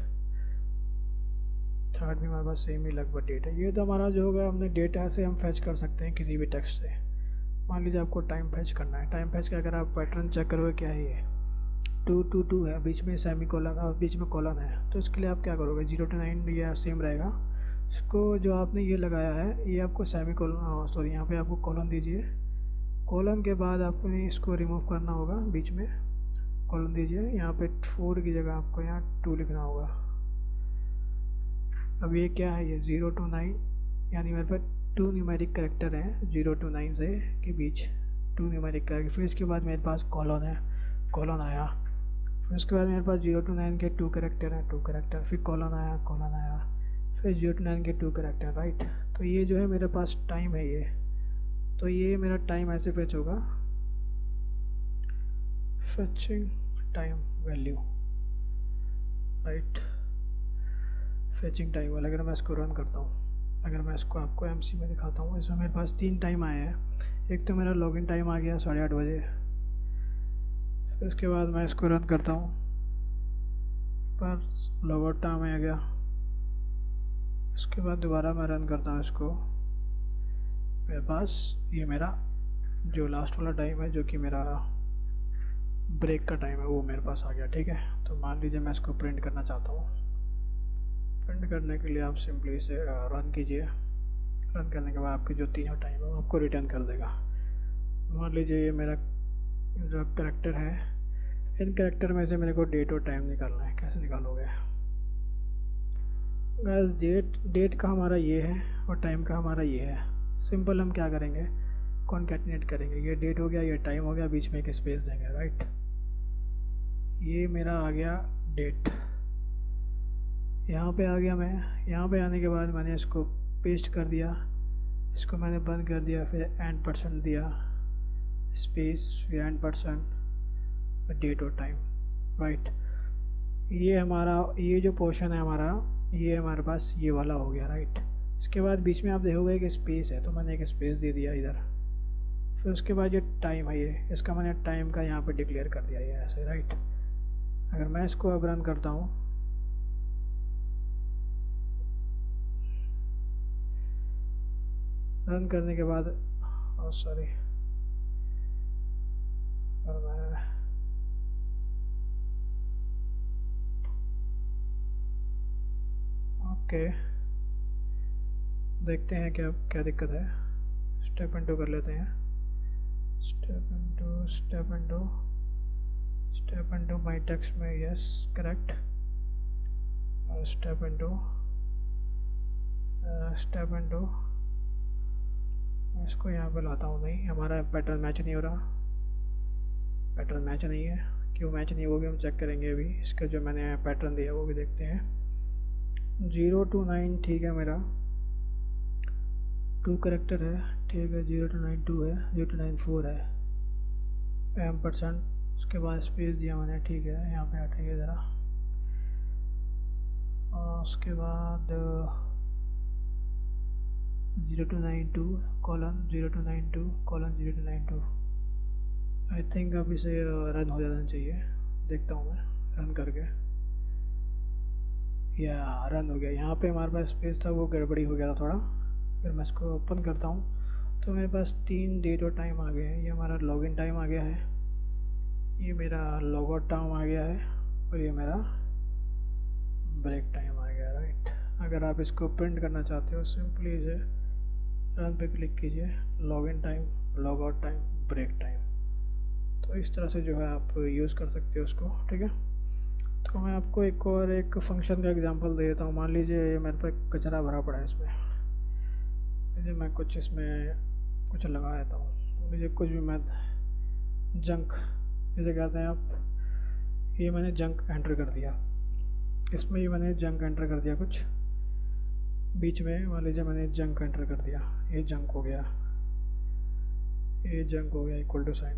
थर्ड भी हमारे पास सेम ही लगभग डेट है। ये तो हमारा जो होगा, हमने डेटा से हम फैच कर सकते हैं किसी भी टेक्स्ट से। मान लीजिए आपको टाइम फैच करना है, टाइम फैच का अगर आप पैटर्न चेक करोगे, क्या है ये 2 to 2 है, बीच में सेमी कॉलन और बीच में कॉलन है। तो इसके लिए आप क्या करोगे, 0 to 9 ये सेम रहेगा। इसको जो आपने ये लगाया है, ये आपको सेमी कॉलन, सॉरी, यहाँ पे आपको कॉलन दीजिए। कॉलन के बाद आपने इसको रिमूव करना होगा, बीच में कॉलन दीजिए। यहाँ पे 4 की जगह आपको यहाँ 2 लिखना होगा। अब ये क्या है, ये 0 to 9, यानी मेरे पास 2 न्यूमेरिक कैरेक्टर हैं 0 to 9 से के बीच, 2 न्यूमेरिक कैरेक्टर। फिर इसके बाद मेरे पास कॉलन है, कॉलन आया। फिर उसके बाद मेरे पास 0 to 9 के 2 कैरेक्टर हैं, 2 कैरेक्टर, फिर कॉलन आया, फिर 0 to 9 के 2 कैरेक्टर, राइट। तो ये जो है मेरे पास टाइम है ये, तो ये मेरा टाइम ऐसे फेच होगा, fetching time value, right, fetching time वाला। अगर मैं इसको रन करता हूँ, अगर मैं इसको आपको एमसी में दिखाता हूँ, इसमें मेरे पास 3 टाइम आए हैं। एक तो मेरा लॉगिन टाइम आ गया 8:30 बजे, फिर उसके बाद मैं इसको रन करता हूँ, पर लॉग आउट टाइम आ गया। उसके बाद दोबारा मैं रन करता हूँ इसको, मेरे पास ये मेरा जो लास्ट वाला टाइम है जो कि मेरा ब्रेक का टाइम है वो मेरे पास आ गया। ठीक है, तो मान लीजिए मैं इसको प्रिंट करना चाहता हूँ। प्रिंट करने के लिए आप सिंपली इसे रन कीजिए। रन करने के बाद आपके जो तीनों टाइम है वो आपको रिटर्न कर देगा। मान लीजिए ये मेरा जो कैरेक्टर है, इन कैरेक्टर में से मेरे को डेट और टाइम निकालना है। कैसे निकालोगे गाइस? डेट का हमारा ये है और टाइम का हमारा ये है। सिंपल हम क्या करेंगे, कॉन्कैटिनेट करेंगे। ये डेट हो गया, ये टाइम हो गया, बीच में एक स्पेस देंगे, राइट। ये मेरा आ गया डेट, यहाँ पे आ गया मैं। यहाँ पे आने के बाद मैंने इसको पेस्ट कर दिया, इसको मैंने बंद कर दिया, फिर एंड परसेंट दिया, स्पेस, फिर एंड परसेंट, डेट और टाइम, राइट। ये हमारा ये जो पोर्शन है हमारा, ये हमारे पास ये वाला हो गया, राइट। इसके बाद बीच में आप देखोगे कि स्पेस है, तो मैंने एक स्पेस दे दिया इधर। फिर उसके बाद ये टाइम है, ये इसका मैंने टाइम का यहाँ पे डिक्लेयर कर दिया, ये ऐसे, राइट। अगर मैं इसको अब रन करता हूँ, रन करने के बाद सॉरी, और मैं ओके, देखते हैं क्या क्या दिक्कत है। स्टेप इनटू कर लेते हैं, स्टेप इनटू माय टेक्स्ट में, यस करेक्ट। स्टेप इनटू इसको यहाँ पे लाता हूँ। नहीं, हमारा पैटर्न मैच नहीं हो रहा, पैटर्न मैच नहीं है। क्यों मैच नहीं, वो भी हम चेक करेंगे अभी। इसका जो मैंने पैटर्न दिया वो भी देखते हैं। 0 to 9 ठीक है, मेरा 2 करेक्टर है, ठीक है। 0 to 9 2 है, 0 to 9 4 है, %। उसके बाद स्पेस दिया मैंने, ठीक है। यहाँ पे हटेंगे ज़रा, उसके बाद 0 to 9 2 colon 0 to 9 2 colon 0 to 9 2। I think अब इसे रन हो जाना चाहिए। देखता हूँ मैं रन करके, या रन हो गया। यहाँ पे हमारे पास स्पेस था, वो गड़बड़ी हो गया था थोड़ा। फिर मैं इसको ओपन करता हूँ तो मेरे पास 3 डेट और टाइम आ गए हैं। ये हमारा लॉगिन टाइम आ गया है, ये मेरा लॉग आउट टाइम आ गया है, और ये मेरा ब्रेक टाइम आ गया, राइट। अगर आप इसको प्रिंट करना चाहते हो, सिंपली इसे रन पे क्लिक कीजिए, login time, log out time, break time. तो इस तरह से जो है आप यूज़ कर सकते हो उसको, ठीक है। तो मैं आपको एक फंक्शन का एग्जांपल दे देता हूँ। मान लीजिए मेरे पे कचरा भरा पड़ा है इसमें, लीजिए मैं कुछ इसमें कुछ लगा देता हूँ। लीजिए कुछ भी मैं जंक जैसे कहते हैं आप, ये मैंने जंक एंटर कर दिया, इसमें ही मैंने जंक एंटर कर दिया। कुछ बीच में मान लीजिए मैंने जंक एंटर कर दिया, ये जंक हो गया, ये जंक हो गया इक्वल टू साइन।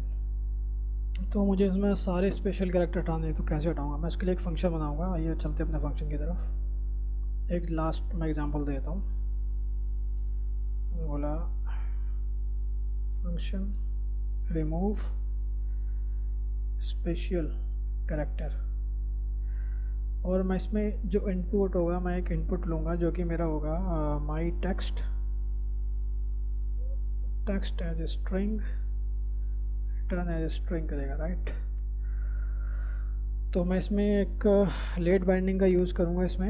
तो मुझे इसमें सारे स्पेशल कैरेक्टर हटाने हैं, तो कैसे हटाऊंगा मैं? इसके लिए एक फ़ंक्शन बनाऊंगा। आइए चलते अपने फंक्शन की तरफ। एक लास्ट मैं एग्जांपल देता हूँ। बोला फंक्शन रिमूव स्पेशल कैरेक्टर, और मैं इसमें जो इनपुट होगा, मैं एक इनपुट लूँगा जो कि मेरा होगा my text as a string, return as a string करेगा, राइट। तो मैं इसमें एक लेट बाइंडिंग का यूज़ करूँगा, इसमें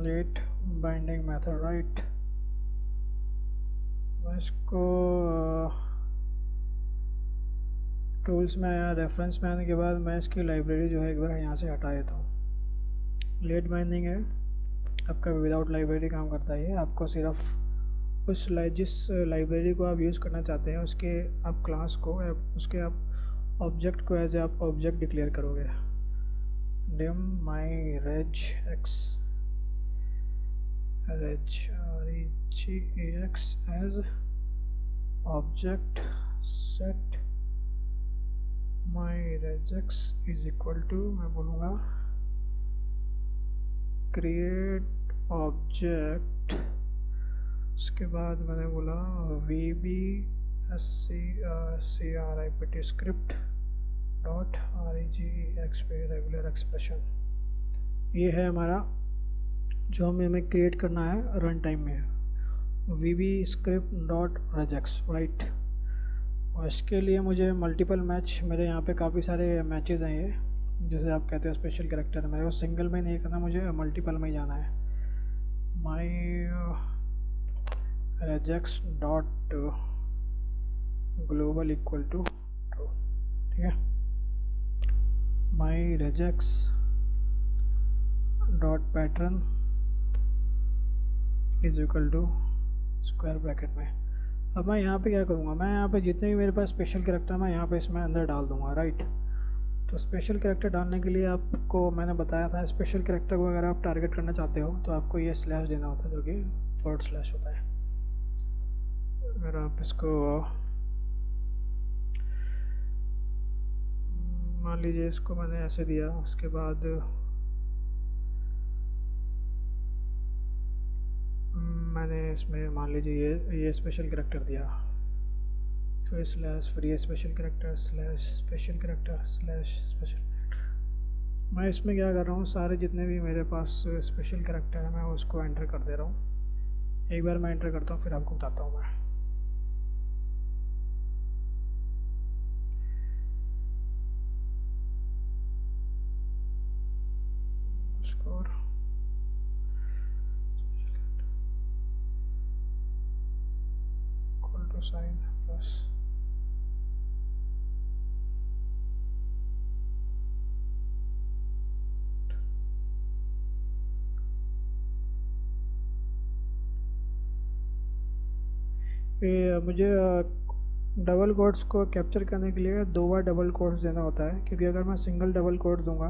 लेट बाइंडिंग मेथड, राइट। मैं इसको टूल्स में आया, रेफरेंस में आने के बाद मैं इसकी लाइब्रेरी जो है एक बार यहाँ से हटा देता हूँ। लेट बाइंडिंग है आपका विदाउट लाइब्रेरी काम करता है। ये आपको सिर्फ उस जिस लाइब्रेरी को आप यूज़ करना चाहते हैं उसके आप क्लास को, उसके आप ऑब्जेक्ट को एज ए आप ऑब्जेक्ट डिक्लेयर करोगे। Dim my regex, regex REGX as object set my regex is equal to, मैं बोलूँगा क्रिएट ऑब्जेक्ट, उसके बाद मैंने बोला VBSCRIPT स्क्रिप्ट डॉट REGX पे रेगुलर एक्सप्रेशन। ये है हमारा जो हमें क्रिएट करना है रन टाइम में, VB script dot regex, right. और इसके लिए मुझे मल्टीपल मैच, मेरे यहाँ पे काफ़ी सारे मैचेस हैं ये, जैसे आप कहते हैं स्पेशल कैरेक्टर, मेरे को सिंगल में नहीं करना, मुझे मल्टीपल में ही जाना है। My regex dot global equal to true, ठीक है। My regex dot pattern is equal to square bracket में। अब मैं यहाँ पे क्या करूँगा, मैं यहाँ पे जितने भी मेरे पास स्पेशल कैरेक्टर मैं यहाँ पे इसमें अंदर डाल दूँगा, राइट। तो स्पेशल कैरेक्टर डालने के लिए आपको मैंने बताया था, स्पेशल कैरेक्टर को अगर आप टारगेट करना चाहते हो तो आपको ये स्लैश देना होता है, जो कि फॉरवर्ड स्लैश होता है। अगर आप इसको मान लीजिए, इसको मैंने ऐसे दिया, उसके बाद मैंने इसमें मान लीजिए ये स्पेशल कैरेक्टर दिया, फिर स्लैश, फिर ये special character slash special character slash special character. मैं इसमें क्या कर रहा हूँ, सारे जितने भी मेरे पास स्पेशल कैरेक्टर है मैं उसको एंटर कर दे रहा हूँ। एक बार मैं एंटर करता हूँ, फिर आपको बताता हूँ मैं। Score equal to sign plus ये मुझे डबल कोट्स को कैप्चर करने के लिए 2 बार डबल कोट्स देना होता है, क्योंकि अगर मैं सिंगल डबल कोट दूंगा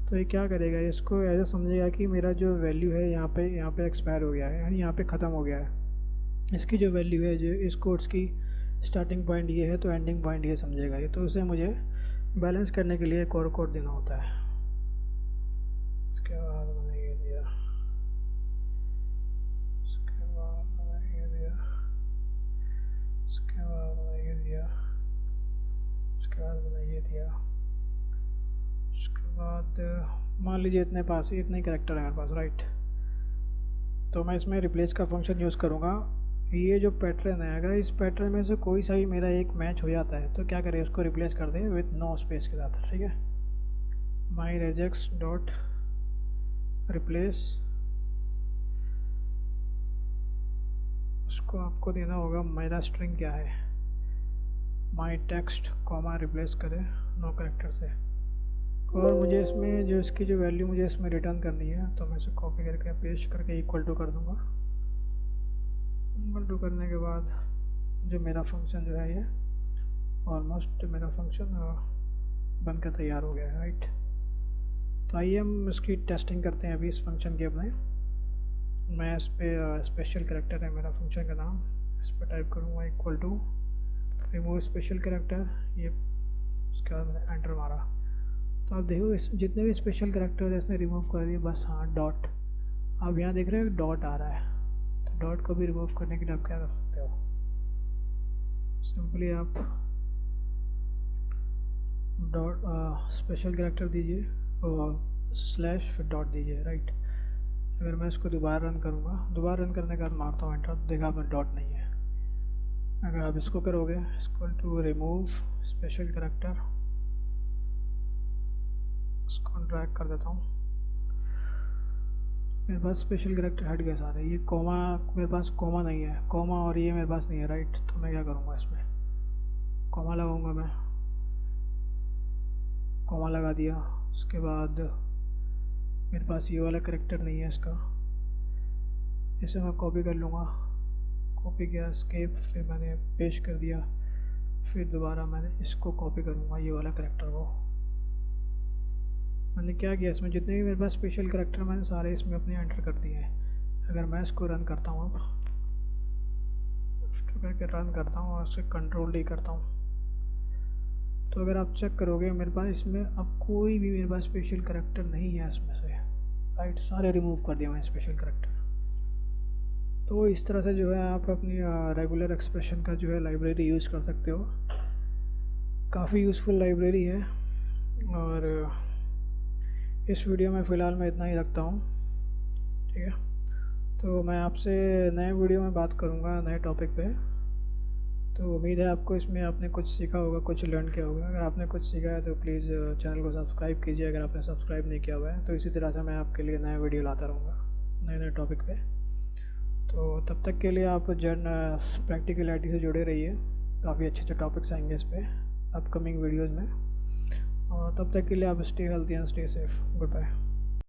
तो ये क्या करेगा, इसको ऐसा समझेगा कि मेरा जो वैल्यू है यहाँ पे एक्सपायर हो गया है, यानी यहाँ पे ख़त्म हो गया है। इसकी जो वैल्यू है, जो इस कोट्स की स्टार्टिंग पॉइंट ये है तो एंडिंग पॉइंट ये समझेगा ये, तो उसे मुझे बैलेंस करने के लिए एक और कोड देना होता है। इसके बाद मैंने ये दिया, इसके बाद मैंने ये दिया, इसके बाद मैंने ये दिया, उसके बाद मैंने ये दिया, उसके बाद मान लीजिए इतने कैरेक्टर है मेरे पास, राइट। तो मैं इसमें रिप्लेस का फंक्शन यूज़ करूँगा। ये जो पैटर्न है, अगर इस पैटर्न में से कोई सा भी मेरा एक मैच हो जाता है तो क्या करें, उसको रिप्लेस कर दें विथ नो स्पेस के साथ, ठीक है। माई regex डॉट रिप्लेस, उसको आपको देना होगा मेरा स्ट्रिंग क्या है, माई टेक्स्ट कॉमा रिप्लेस करें नो कैरेक्टर से। और मुझे इसमें जो इसकी जो वैल्यू मुझे इसमें रिटर्न करनी है, तो मैं इसे कॉपी करके पेस्ट करके इक्वल टू कर दूंगा। इक्वल टू करने के बाद जो मेरा फंक्शन जो है, ये ऑलमोस्ट मेरा फंक्शन बनकर तैयार हो गया है, राइट। तो आइए हम इसकी टेस्टिंग करते हैं अभी इस फंक्शन की अपने। मैं इस पर स्पेशल कैरेक्टर है मेरा फंक्शन का नाम, इस पर टाइप करूँगा equal to remove special character, ये उसके बाद मैंने एंटर मारा। तो आप देखो इस जितने भी स्पेशल कैरेक्टर है इसने रिमूव कर दिए, बस। हाँ, डॉट, आप यहाँ देख रहे हो डॉट आ रहा है, तो डॉट को भी रिमूव करने के लिए आप क्या कर सकते हो, सिंपली आप डॉट स्पेशल कैरेक्टर दीजिए और स्लैश फिर डॉट दीजिए, राइट। अगर मैं इसको दोबारा रन करूँगा, दोबारा रन करने के बाद मारता हूँ एंटर, तो देखा मैं डॉट नहीं है। अगर आप इसको करोगे equal to remove special character, इसको ड्रैग कर देता हूँ, मेरे पास स्पेशल कैरेक्टर हट गए सारे। ये कॉमा, मेरे पास कॉमा नहीं है, कॉमा और ये मेरे पास नहीं है, राइट। तो मैं क्या करूँगा, इसमें कॉमा लगाऊंगा, मैं कॉमा लगा दिया। उसके बाद मेरे पास ये वाला कैरेक्टर नहीं है इसका, इसे मैं कॉपी कर लूँगा, कॉपी किया एस्केप, फिर मैंने पेस्ट कर दिया, फिर दोबारा मैंने इसको कॉपी करूँगा ये वाला कैरेक्टर को। मैंने क्या किया, इसमें जितने भी मेरे पास स्पेशल कैरेक्टर मैंने सारे इसमें अपने एंटर कर दिए हैं। अगर मैं इसको रन करता हूँ, अब करके रन करता हूँ और उसे कंट्रोल डी करता हूँ, तो अगर आप चेक करोगे मेरे पास इसमें अब कोई भी मेरे पास स्पेशल कैरेक्टर नहीं है इसमें से, राइट। सारे रिमूव कर दिए मैंने स्पेशल कैरेक्टर। तो इस तरह से जो है आप अपनी रेगुलर एक्सप्रेशन का जो है लाइब्रेरी यूज़ कर सकते हो। काफ़ी यूज़फुल लाइब्रेरी है। और इस वीडियो में फ़िलहाल मैं इतना ही रखता हूँ, ठीक है। तो मैं आपसे नए वीडियो में बात करूँगा नए टॉपिक पे। तो उम्मीद है आपको इसमें आपने कुछ सीखा होगा, कुछ लर्न किया होगा। अगर आपने कुछ सीखा है तो प्लीज़ चैनल को सब्सक्राइब कीजिए अगर आपने सब्सक्राइब नहीं किया हुआ है। तो इसी तरह से मैं आपके लिए नया वीडियो लाता रहूँगा नए नए टॉपिक पे। तो तब तक के लिए आप प्रैक्टिकल आईटी से जुड़े रहिए, काफ़ी अच्छे अच्छे टॉपिक्स आएंगे इस पर अपकमिंग वीडियोज़ में। और तब तक के लिए आप stay healthy and stay safe. Good bye.